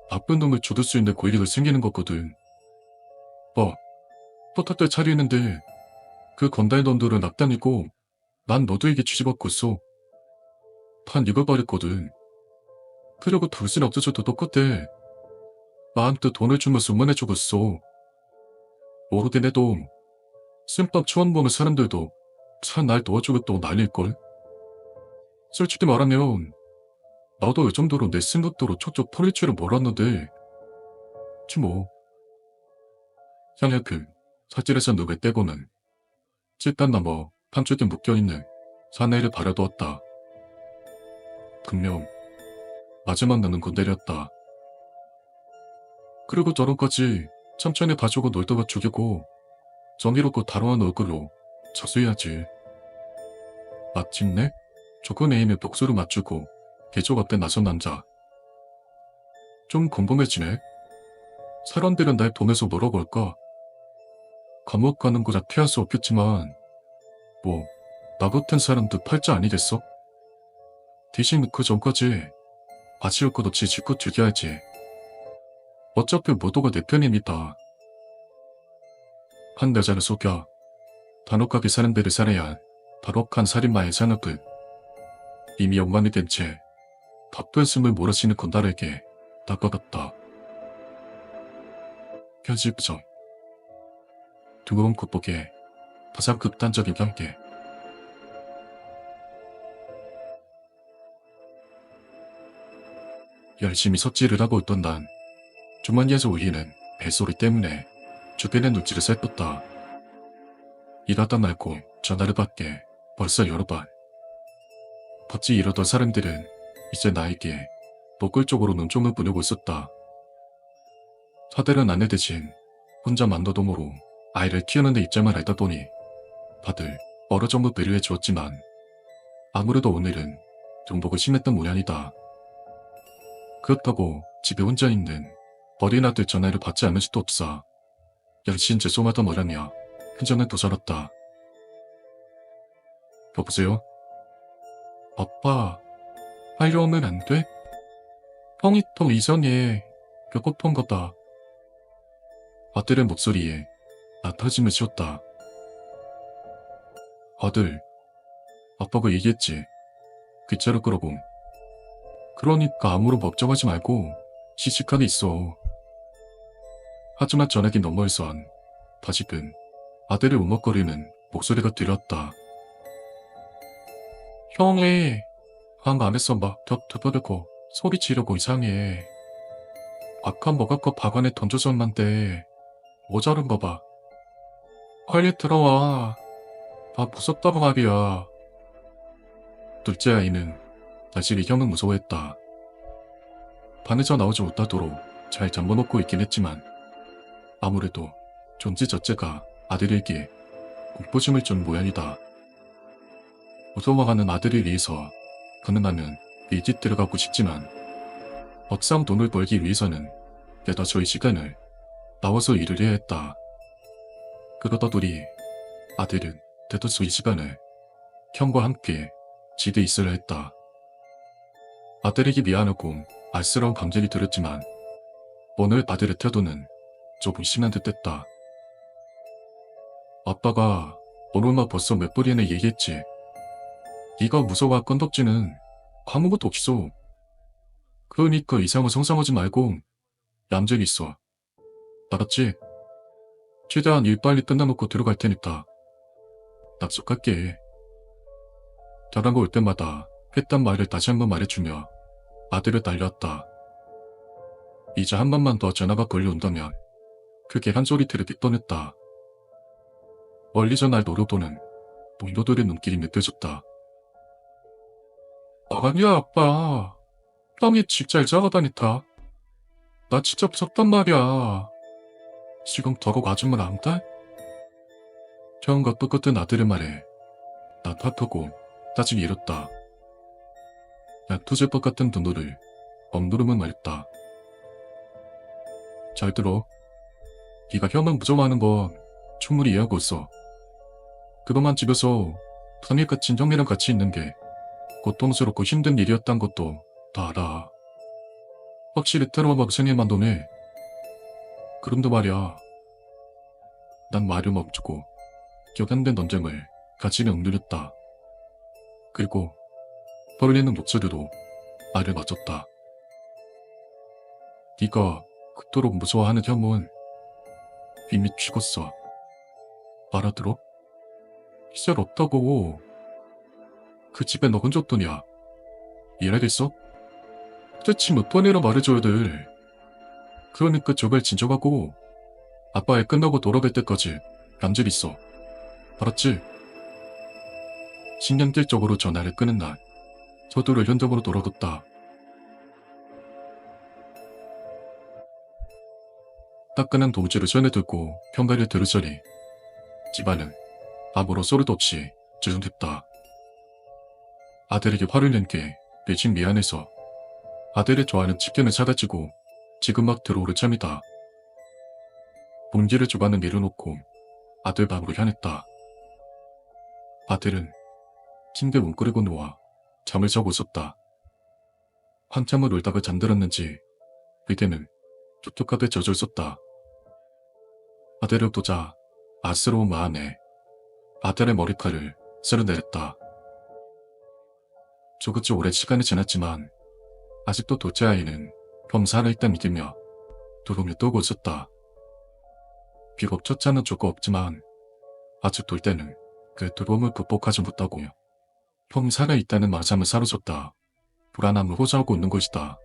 나쁜 놈을 죽일 수 있는 권리가 생기는 거거든. 포탑들 차리는데 그 건달 놈들은 악단이고 난 너도에게 쥐집었고 있어. 판 익어버렸거든. 그리고 돌쇠는 없어져도 똑같아. 나한테 돈을 주면서 응원해 주겠어. 모르긴 해도 쌤밥 처음 보는 사람들도 참 날 도와주겠다고 난릴걸. 솔직히 말하면 나도 이 정도로 내 생각대로 척척 털릴 줄은 몰랐는데 뭐. 향약그 사질에서 눈을 떼고는 찔단나무 판줄에 묶여있는 사내를 바라두었다. 분명 마지막 나는 건드렸다. 그리고 저런까지 천천히 봐주고 놀다가 죽이고 정의롭고 다루한 얼굴로 저수해야지. 마침내 조건 애임에 복수를 맞추고 개조 앞에 나선 남자. 좀 궁금해지네. 사람들은 날 보면서 뭐라고 할까? 감옥 가는 거라 피할 수 없겠지만 나 같은 사람도 팔자 아니겠어? 대신 그 전까지 아쉬울 것 없이 짓고 죽여야지. 어차피 모두가 내 편입니다. 한 여자를 속여 단혹하게 사람들을 살해야 할 단혹한 살인마의 산업은 이미 영감이 된 채 답변 숨을 몰아쉬는 건달에게 다가갔다. 편집점 두꺼운 겉보기에 가장 극단적인 경계. 열심히 섭지를 하고 있던 난 주머니에서 울리는 벨소리 때문에 주변의 눈치를 살폈다. 일하다 말고 전화를 받게 벌써 여러 번. 어찌 이러던 사람들은 이제 나에게 복골 쪽으로 눈총을 보내고 있었다. 아들은 아내 대신 혼자 만도동으로 아이를 키우는 데 입장을 알다 보니 다들 어느 정도 배려해 주었지만 아무래도 오늘은 정복을 심했던 모양이다. 그렇다고 집에 혼자 있는 어린 아들 전화를 받지 않을 수도 없어 양신 죄송하다 말하며 현장을 도살았다. 여보세요? 아빠, 빨리 오면 안 돼? 형이 더 이상해. 배고픈 거다. 아들의 목소리에 나타짐을 씌웠다. 아들, 아빠가 얘기했지. 귀차를 끌어봄. 그러니까 아무런 걱정하지 말고 시식하게 있어. 하지만 전화기 너머에선 다시금 아들의 울먹거리는 목소리가 들렸다. 형이 방 안에서 막 덮덮어대고 소리 지르고 이상해. 아까 뭐가껏 방 안에 던져줬는데 모자른 거 봐. 빨리 들어와. 나 무섭다고 말이야. 둘째 아이는 나실이 형을 무서워했다. 방에서 나오지 못하도록 잘 잠궈놓고 있긴 했지만 아무래도 존재 자체가 아들에게 공포심을 준 모양이다. 무서워하는 아들을 위해서 가능하면 이 집 들어가고 싶지만 막상 돈을 벌기 위해서는 대다수의 시간을 나와서 일을 해야 했다. 그러다 보니 아들은 대다수의 시간을 형과 함께 집에 있어야 했다. 아들에게 미안하고 알쓰러운 감정이 들었지만 오늘 아들의 태도는 조금 심한 듯 했다. 아빠가 오늘만 벌써 몇 번이나 얘기했지. 네가 무서워할 건덕지는 아무것도 없어. 그러니까 이상한 상상하지 말고 얌전히 있어. 알았지? 최대한 일 빨리 끝내놓고 들어갈 테니까. 약속할게. 전화가 올 때마다 했던 말을 다시 한번 말해주며 아들을 달려왔다. 이제 한 번만 더 전화가 걸려온다면 크게 한 소리를 빚 뻔했다. 멀리서 날 노려보는 동료들의 눈길이 느껴졌다. 아니야 아빠. 형이 진짜 이상하다니까. 나 진짜 무섭단 말이야. 지금 더고 아줌마 안 돼? 형과 똑같은 아들의 말에 나 탓하고 따지기 이뤘다. 투제법 같은 분노를 억누르면 말했다. 잘 들어. 네가 형을 무서워하는 건 충분히 이해하고 있어. 그동안 집에서 fam이같이 형이랑 같이 있는 게 고통스럽고 힘든 일이었단 것도 다 알아. 확실히 테러와 생일만 도네. 그런데 말이야. 난 말을 멈추고 격한된 논쟁을 가지며 억누렸다. 그리고 떨리는 목소리로 말을 맞췄다. 네가 그토록 무서워하는 형은 이미 죽었어. 알아들어? 시절 없다고. 그 집에 너 혼자 없더냐. 이해하겠어? 대체 몇 번이나 말해줘야 돼. 그러니까 제발 진정하고 아빠 애 끝나고 돌아갈 때까지 얌전히 있어. 알았지? 신경질적으로 전화를 끄는 날 서두를 현장으로 돌아갔다. 따끈한 도우지를 손에 들고 평가를 들으더니 집안은 아무런 소리도 없이 조용했다. 아들에게 화를 낸 게 대신 미안해서 아들이 좋아하는 치킨을 사다 주고 지금 막 들어오를 참이다. 봉지를 주방에 내려놓고 아들 방으로 향했다. 아들은 침대에 웅크리고 누워 잠을 자고 있었다. 한참을 울다가 잠들었는지 베개는 촉촉하게 젖어 있었다. 아들을 보자 아스러운 마음에 아들의 머리카락을 쓸어내렸다. 조금씩 오랜 시간이 지났지만 아직도 둘째 아이는 형 살아있다 믿으며 두rum을 떠고 있었다. 비록 첫째는 조금 없지만 아직 둘째는 그 두려움을 극복하지 못하고 형 살아있다는 마음을 사로잡다 불안함을 호소하고 있는 것이다.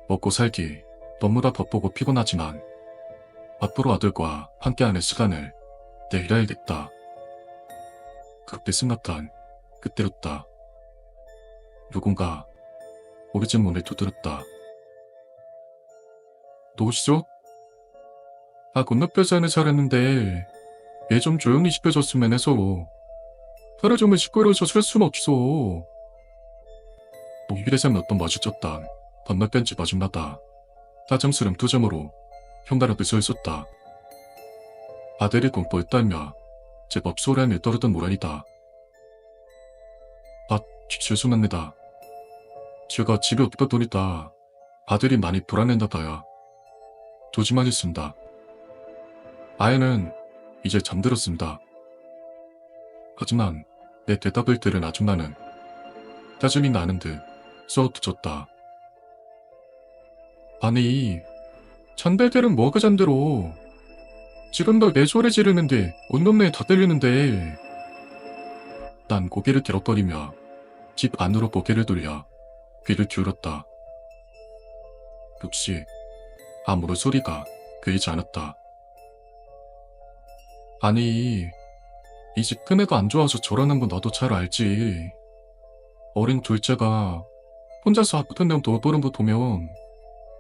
먹고 살기 너무나 바쁘고 피곤하지만 앞으로 아들과 함께하는 시간을 내일해야겠다. 그렇게 생각한 그때였다. 누군가 우리 집 문을 두드렸다. 누구시죠? 건너편에서 살았는데 얘 좀 조용히 시켜줬으면 해서. 하루 종일 시끄러워서 살 수는 없어. 동길에서 어떤 마주쳤다. 건너편 집 아줌마다. 따점스름 투점으로 흉달아 서 있었다. 아들이 공포했다며 제법 소란을 떨었던 모란이다. 죄송합니다. 제가 집에 없다 보니까 아들이 많이 불안했나 봐요. 조심하겠습니다. 아이는 이제 잠들었습니다. 하지만 내 대답을 들은 아줌마는 짜증이 나는 듯 쏘아붙였다. 아니, 잔들들은 뭐가 잠들어. 지금도 내 소리 지르는데 온 동네에 다 들리는데. 난 고개를 갸웃거리며 집 안으로 고개를 돌려 귀를 기울였다. 역시 아무런 소리가 들리지 않았다. 아니, 이 집 큰애가 안 좋아서 저러는 건 너도 잘 알지. 어린 둘째가 혼자서 아프던 놈 돌보는 거 보면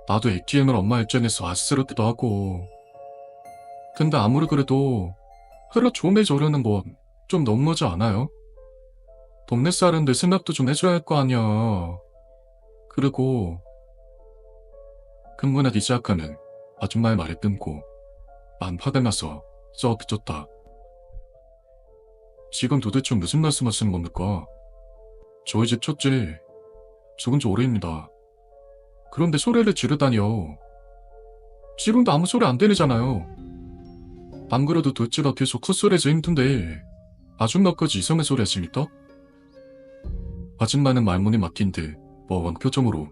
나도 애 키우는 엄마 입장에서 아슬스럽기도 하고. 근데 아무리 그래도 하루 종일 저러는 건 좀 너무하지 않아요? 동네 사람들 생각도 좀 해줘야 할 거 아니야. 그리고 근무하기 시작하는 아줌마의 말을 끊고 난 화가 나서 쏘아붙였다. 지금 도대체 무슨 말씀하시는 겁니까? 저희 집 첫째 죽은 지 오래입니다. 그런데 소리를 지르다니요. 지금도 아무 소리 안 들리잖아요. 안 그래도 둘째가 계속 콧소리에서 힘든데 아줌마까지 이상한 소리 하십니까? 아줌마는 말문이 막힌 듯 멍한 표정으로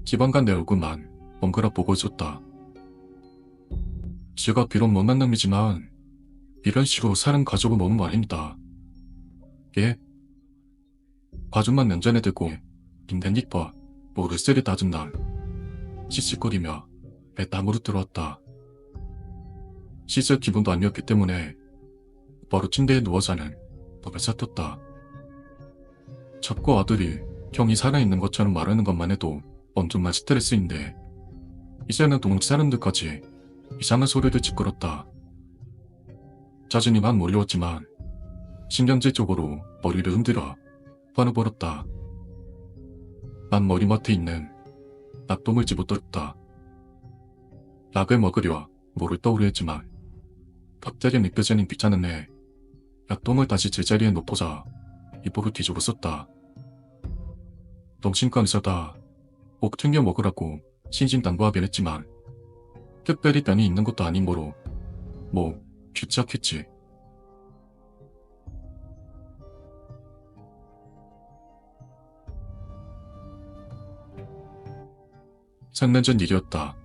지방간 내 얼굴만 멍그라 보고 있었다. 제가 비록 못난 놈이지만 이런 식으로 사람 가족을 먹는 거 아닙니다. 예? 아줌마 면전에 대고 빈댄잎과 모르쇠를 다진 날 씩씩거리며 배 땀으로 들어왔다. 씻을 기분도 아니었기 때문에 바로 침대에 누워 자는 법을 삭혔다. 자꾸 아들이 형이 살아있는 것처럼 말하는 것만 해도 엄청난 스트레스인데 이제는 동네 사람들까지 이상한 소리를 짓거렸다. 짜증이 막 몰려왔지만 신경질적으로 머리를 흔들어 화를 벌였다. 난 머리맡에 있는 낙동을 집어들었다. 약을 먹으려 뭐를 떠오려 했지만 갑자기 느껴지는 귀찮은 애 약동을 다시 제자리에 놓고자 이복을 뒤집어 썼다. 정신과 의사다 꼭 챙겨 먹으라고 신신당부하긴 했지만 특별히 병이 있는 것도 아니므로 뭐 귀찮겠지. 상년 전 일이었다.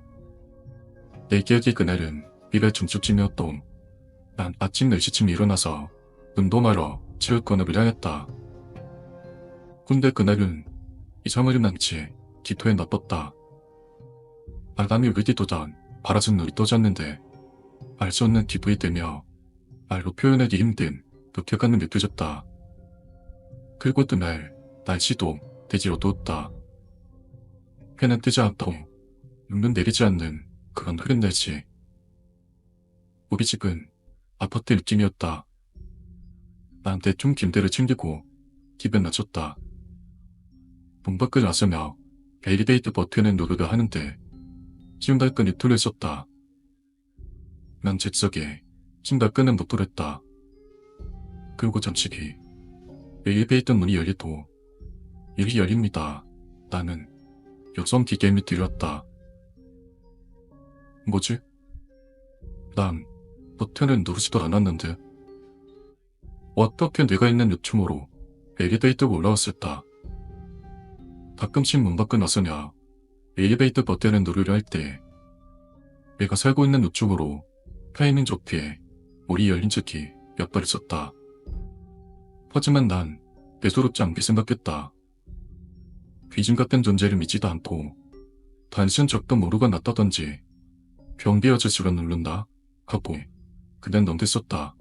내 기억의 그날은 비가 중축쯤이었던. 난 아침 4시쯤 일어나서 운동하러 체육관을 향했다. 근데 그날은 이상하게 난지 기토에 나빴다. 바람이 울기도 전 바라진 눈이 떠졌는데 알 수 없는 기분이 들며 말로 표현하기 힘든 묵혀가는 느껴졌다. 그리고 그날 날씨도 대지 어두웠다. 해는 뜨지 않고 눈은 내리지 않는 그런 흐린 날씨. 우리 집은 아파트 느낌이었다. 난 대충 김대를 챙기고 집에 나섰다. 문 밖을 나서며 엘리베이터 버튼을 누르려 하는데 침발끈이 뚫려 있었다. 난 잽싸게 침발끈을 놓돌했다. 그리고 잠시 뒤 엘리베이터 문이 열리고 일이 열립니다. 나는 여성 기계음이 들렸다. 뭐지? 난 버튼을 누르지도 않았는데 어떻게 내가 있는 요충으로 엘리베이터가 올라왔을까? 가끔씩 문 밖을 나서냐 엘리베이터 버튼을 누르려 할 때 내가 살고 있는 요충으로 타이밍 좋게 문이 열린 적이 몇 번 있었다. 하지만 난 대수롭지 않게 생각했다. 귀신 같은 존재를 믿지도 않고 단순 적도 모르가 났다던지 경비 아저씨가 누른다 하고 그냥 넘겼었다.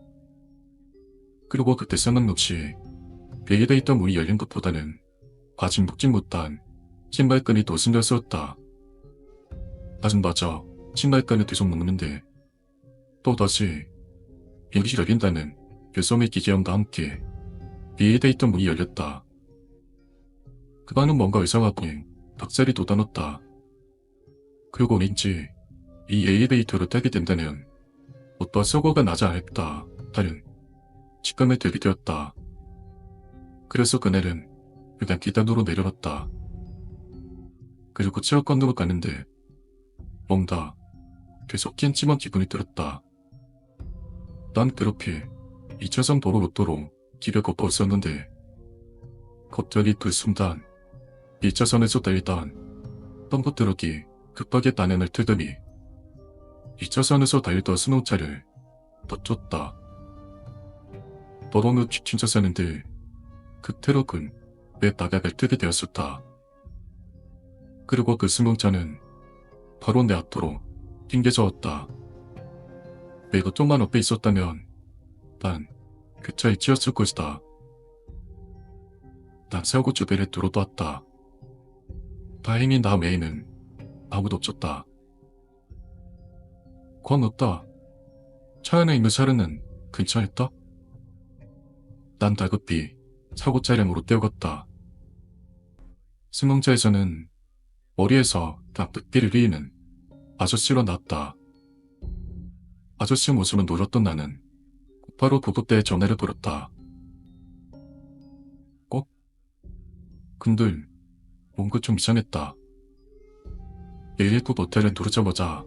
그리고 그때 생각없이 엘리베이터 문이 열린 것보다는 아직 묵지 못한 신발끈이 더 신경 쓰였다. 다신 맞아 신발끈을 계속 묶는데 또다시 비행기 열린다는 별소음의 기계음과 함께 비에이드 있던 문이 열렸다. 그 방은 뭔가 이상하고 닭살이 돋아났다. 그리고 왠지 이 엘리베이터를 타게 된다는 옷과 서거가 나지 않을까 다른 직감에 들게 되었다. 그래서 그날은 그냥 계단으로 내려갔다. 그리고 체육관으로 가는데 뭔가 계속 낀찜한 기분이 들었다. 난 그렇게 2차선 도로 로또로 길을 걷고 있었는데 갑자기 그 순간 2차선에서 달리던 덤프트럭이 급하게 단행을 틀더니 2차선에서 달리던 승용차를 더 쫓다. 도로는 뒷친차선인데 그 트럭은 왜 나가게 뜨게 되었을까. 그리고 그 승용차는 바로 내 앞으로 튕겨져왔다. 내가 좀만 옆에 있었다면 난 그 차에 치였을 것이다. 난 사고 주변에 들어왔다. 다행히 나 외에는 아무도 없었다. 권 없다. 차 안에 있는 사람은 괜찮았다? 난 다급히 사고 차량으로 뛰어갔다. 승용차에서는 머리에서 닭피를 흘리는 아저씨가 나왔다. 아저씨 모습을 놀랐던 나는 바로 구급대에 전화를 걸었다. 꼭? 근데 뭔가 좀 이상했다. 119 버튼을 누르자마자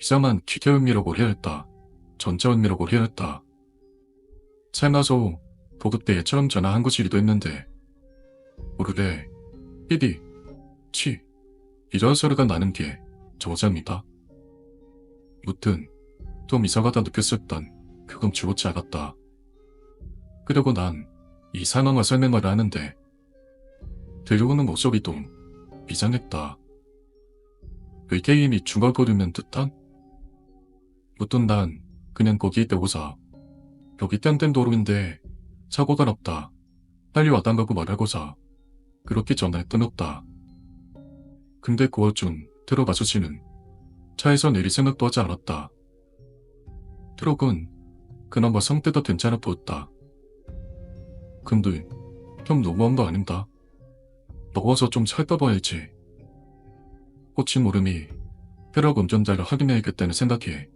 이상한 기계음이라고 해야 했다. 전자음이라고 해야 했다. 살면서 구급대에 처음 전화한 것이기도 했는데 오르래 삐디 치 이런 소리가 나는 게 저자입니다. 무튼 좀 이상하다 느꼈었던 그건 죽었지 않았다. 그리고 난 이 상황을 설명을 하는데 들려오는 목소리도 이상했다. 외계인이 중얼거리는 듯한? 무튼 난 그냥 거기에 대고서 여기 땡땡 도로인데 사고가 났다. 빨리 와달라고 말하고서 그렇게 전화를 끊었다. 근데 그 와중 트럭 아저씨는 차에서 내릴 생각도 하지 않았다. 트럭은 그나마 상태가 괜찮아 보였다. 근데 좀 너무한 거 아닌가? 먹어서 좀 살펴봐야지. 꽂힌 울음이 트럭 운전자를 확인해야겠다는 생각에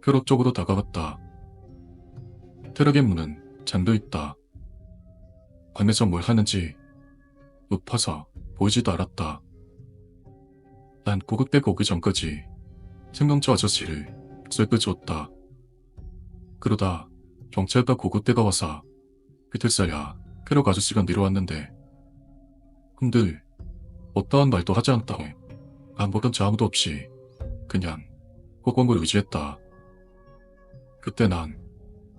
트럭 쪽으로 다가갔다. 트럭의 문은 잠겨있다. 안에서 뭘 하는지 높아서 보이지도 않았다. 난 구급대가 오기 전까지 승용차 아저씨를 쇠끄주었다. 그러다 경찰과 구급대가 와서 그틀싸야 트럭 아저씨가 내려왔는데 근데 어떠한 말도 하지 않다고 아무런 자음도 없이 그냥 호공을 의지했다. 그때 난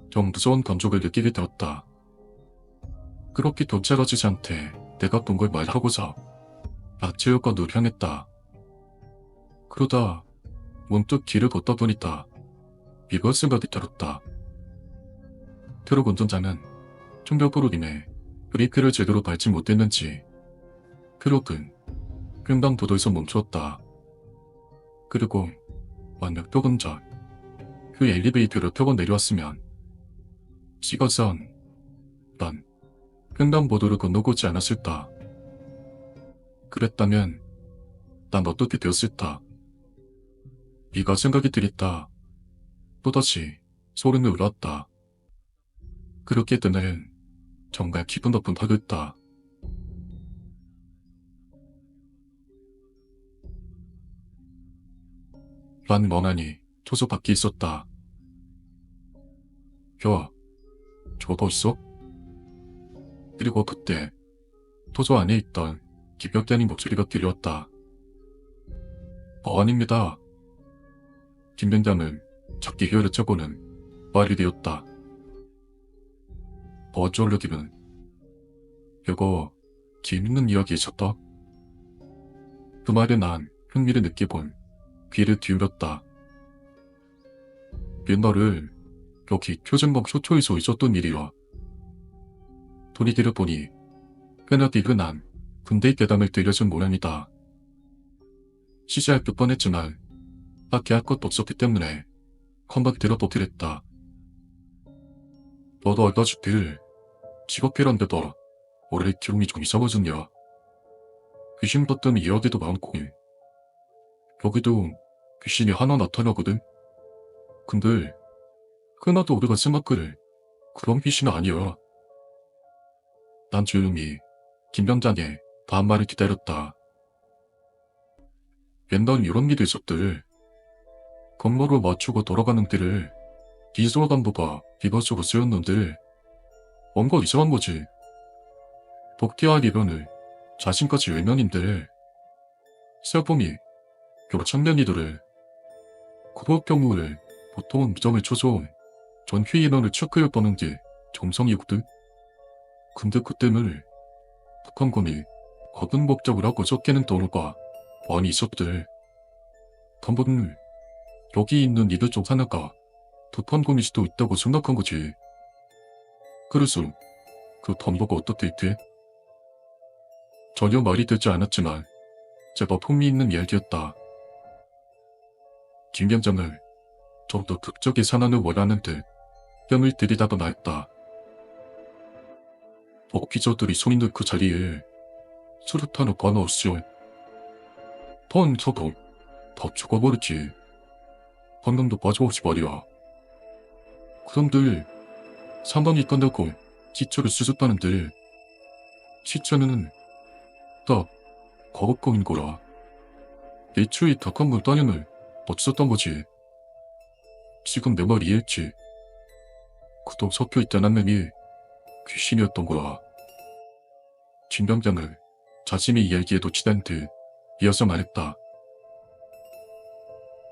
좀 무서운 감정을 느끼게 되었다. 그렇게 경찰 아저씨한테 내가 본 걸 말하고서 체육관으로 향했다. 그러다 문득 길을 걷다 보니까 이걸 생각이 들었다. 트럭 운전자는 충격으로 인해 브레이크를 제대로 밟지 못했는지 트럭은 횡단보도에서 멈추었다. 그리고 만약 조금 전 그 엘리베이터를 타고 내려왔으면 시가선 난 횡단보도를 건너고지 않았을까. 그랬다면 난 어떻게 되었을까. 이가 생각이 들었다. 또다시 소름이 올라왔다. 그렇게 그날은 정말 기분 나쁜 하루였다. 난 멍하니 초소 밖에 있었다. 야, 저거 있어? 그리고 그때 토조 안에 있던 김병대님 목소리가 들려왔다. 아닙니다. 김병장은 작게 혀를 차고는 말이 되었다. 어쩔려 기분. 이거 재밌는 이야기 있었다. 그 말에 난 흥미를 느껴본 귀를 기울였다. 옛날에 여기 표준봉 소초에서 있었던 일이야. 돈이 들여보니 꽤나 뒤그 난 군대의 괴담을 들려준 모양이다. 시시할 뻔했지만 딱히 할 것도 없었기 때문에 한번 들어보기로 했다. 너도 알다시피 직업회란데도 올해 기록이 좀 이상하잖냐. 귀신 봤더니 이야기도 많고 여기도 귀신이 하나 나타나거든. 근데 흔하도 우리가 생각할 그런 귀신은 아니야. 난 조용히 김병장의 다음 말을 기다렸다. 옛날 이런 일이 있었들. 건물을 맞추고 돌아가는 길을 기소간부가 비버스로 쓰였는데 뭔가 이상한 거지. 복귀할 이변을 자신까지 외면인데 세범이 여러 청년이들을 그럴 경우를 보통은 무정을 쳐서 전휘 인원을 체크해 보는 게 정상이거든. 근데 그때는 북한군이 거듭 법적을 하고 쫓기는 도로가 많이 있었대. 한번 여기 있는 이들 중 하나가 북한군일 수도 있다고 생각한 거지. 그래서 그 덤보가 어떻게 돼? 전혀 말이 되지 않았지만 제법 흥미있는 이야기였다. 김병장을 좀 더 극적인 산안을 원하는 듯 뺨을 들이다가 말했다. 복귀자들이 서 있는 그 자리에 수류탄을 꽂아놓으시오. 던 저도 다 죽어버렸지. 방금도 빠져없이 말이야. 그런데 상당히 끝나고 시체를 수습하는데 시체는 다 거북공인 거라. 애초에 닭한물 따님을 어쩌었던 거지. 지금 내 말 이해했지? 그도 섞여있던 한 명이 귀신이었던 거라. 김병장을 자신의 이야기에도 치댄 듯 이어서 말했다.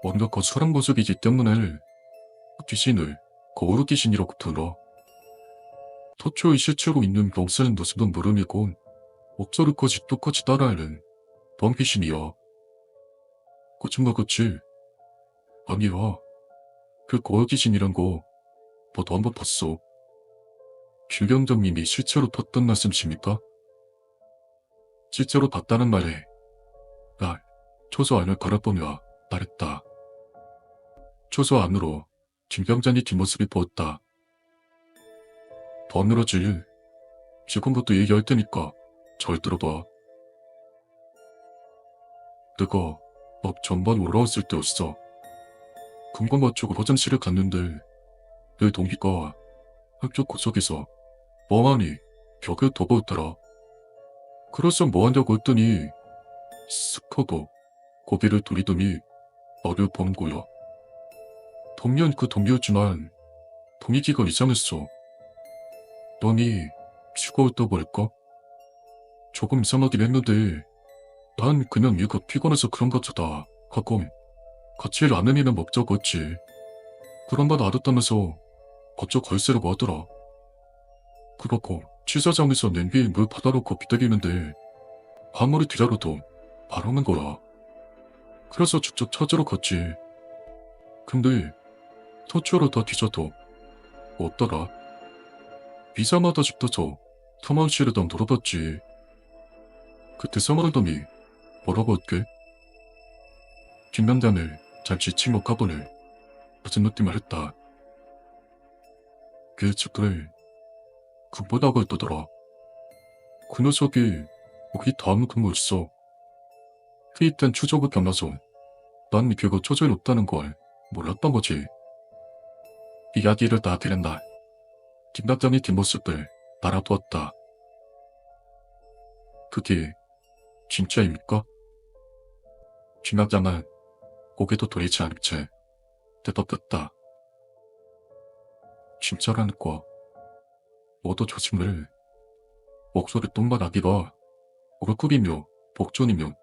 뭔가 거슬한 모습이기 때문에 귀신을 거울 귀신이라고 들어. 토초의 실체로 있는 병사는 모습은 물음이고 목소리까지 똑같이 따라하는 번 귀신이야. 거짓말 같지? 아니야. 그 거울 귀신이란 거 너도 한번 봤어. 김병장님이 실제로 봤던 말씀이십니까? 실제로 봤다는 말에 날 초소 안을 갈아보며 말했다. 초소 안으로 김병장의 뒷모습이 보였다. 더 늘어지. 지금부터 얘기할 테니까 잘 들어봐. 내가 막 전반 올라왔을 때였어. 금방 맞추고 화장실에 갔는데 내 동기가 학교 구석에서 멍하니 벽에 덮어있더라. 그래서 뭐하냐고 했더니 쓱 하고 고개를 돌리더니 나를 보는 거야. 동료는 그 동료였지만 분위기가 이상했어. 너니 죽어있다고 할까? 조금 이상하긴 했는데 난 그냥 얘가 피곤해서 그런 것 같다 하고 같이 라면이나 먹자고 했지. 그런 말 알았다면서 갑자기 걸쇠라고 하더라. 그렇고 취사장에서 냄비에 물 받아놓고 기다리는데 아무리 기다려도 안 오는 거라. 그래서 직접 찾으러 갔지. 근데 서초로 다 뒤져도 없더라. 비상하다 싶어서 사무실에다 물어봤지. 그때 사무장님이 뭐라고 했게? 김병장을 잠시 침묵하고는 무슨 느낌을 했다. 그 측을 그보다고 했더더라. 그 녀석이 우리 다음 근무였어. 회의 땐 추적을 겸해서 난 걔가 처절히 없다는 걸 몰랐던 거지. 이야기를 다 들은 날 김병장의 뒷모습을 바라보았다. 그게 진짜입니까? 김병장은 고개도 돌리지 않은 채 대답했다. 진짜라는 거. 너도 조심을. 목소리 똥만 아기가 얼굴이며 복존이며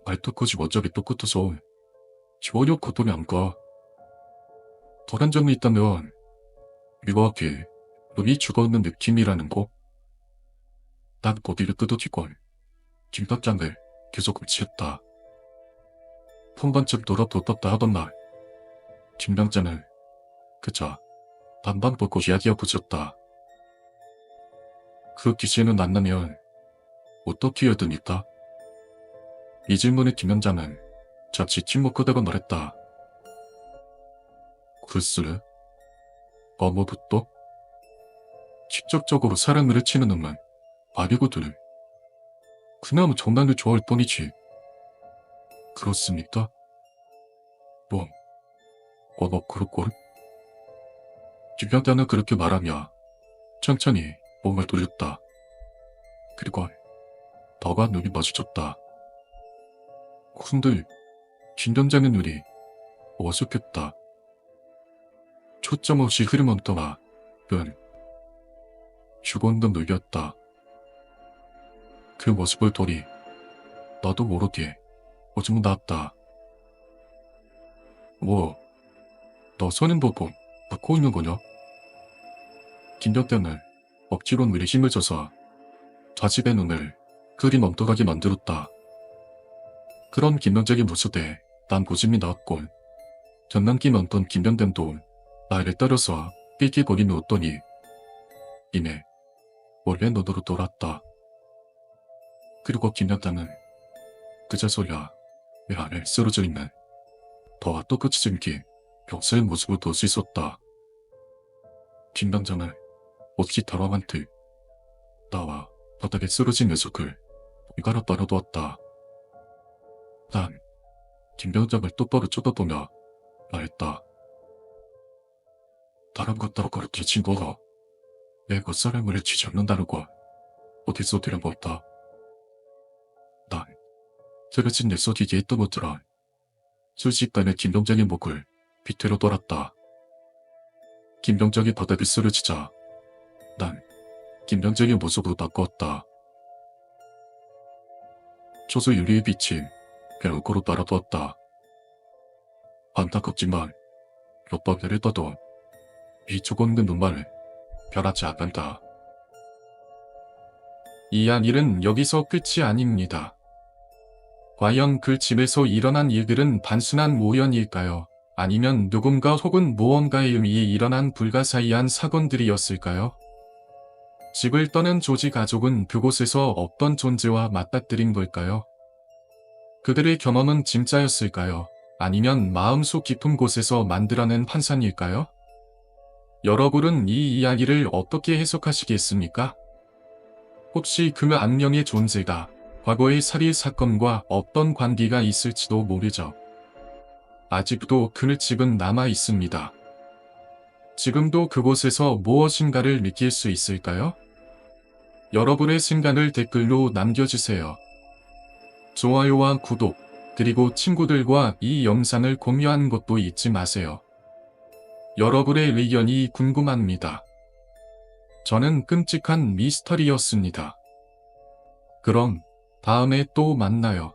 말투까지 완전히 똑같아서 전혀 거동이 안 가. 덜한 점이 있다면 묘하게 놈이 죽어있는 느낌이라는 거. 난 고개를 끄덕이고 김병장을 계속 의지했다. 한 번쯤 돌아보았다 하던 날 김병장은 그저 반반 보고 이야기하고 있었다. 그 귀신은 만나면 어떻게 해야 됩니까? 이 질문에 김병장은 잠시 침묵하다가 말했다. 글쎄, 아무것도? 직접적으로 사람을 해치는 놈은 아니거든. 그나마 장난을 좋아할 뿐이지. 그렇습니까? 뭐, 그럴걸? 김병태는 그렇게 말하며 천천히 몸을 돌렸다. 그리고 너가 눈이 마주쳤다. 근데 김병장의 눈이 어색했다. 초점 없이 흐름엄떠나 은 죽었는 눈이었다. 그 모습을 보니 나도 모르게 오줌 나왔다. 뭐, 너 손은 보고 받고 있는 거냐? 김병태는 억지로 눈에 힘을 줘서 좌집의 눈을 그리 멈떡하게 만들었다. 그런 김병장의 모습에 난 고집이 나왔고 전남기 많던 김병장도 나를 따라서 삐끼거리며 웃더니 이내 원래 너더로 돌았다. 그리고 김병장은 그제서야 내 안에 쓰러져 있는 너와 똑같이 생긴 병사의 모습을 볼 수 있었다. 김병장은 몹시 당황한 듯 나와 바닥에 쓰러진 녀석을 이갈아 빨아두었다. 난 김병장을 똑바로 쳐다보며 말했다. 다른 것들하고 그렇게 친구가 내 겉사람을 해치지 않는다는 걸 어디서 들어봤다. 난 쓰러진 녀석이 했던 것처럼 순식간에 김병장의 목을 비틀어 돌았다. 김병장이 바닥에 쓰러지자 난 김병장의 모습으로 바꾸었다. 초소 유리에 비친 그 얼굴로 따라두었다. 안타깝지만 몇 번을 떠도 이 죽었는 눈만을 변하지 않는다. 이 이야기는 여기서 끝이 아닙니다. 과연 그 집에서 일어난 일들은 단순한 우연일까요? 아니면 누군가 혹은 무언가에 의해 일어난 불가사의한 사건들이었을까요? 집을 떠난 조지 가족은 그곳에서 어떤 존재와 맞닥뜨린 걸까요? 그들의 경험은 진짜였을까요? 아니면 마음속 깊은 곳에서 만들어낸 환상일까요? 여러분은 이 이야기를 어떻게 해석하시겠습니까? 혹시 그 악령의 존재가 과거의 살인 사건과 어떤 관계가 있을지도 모르죠. 아직도 그 집은 남아 있습니다. 지금도 그곳에서 무엇인가를 느낄 수 있을까요? 여러분의 생각을 댓글로 남겨주세요. 좋아요와 구독, 그리고 친구들과 이 영상을 공유하는 것도 잊지 마세요. 여러분의 의견이 궁금합니다. 저는 끔찍한 미스터리였습니다. 그럼 다음에 또 만나요.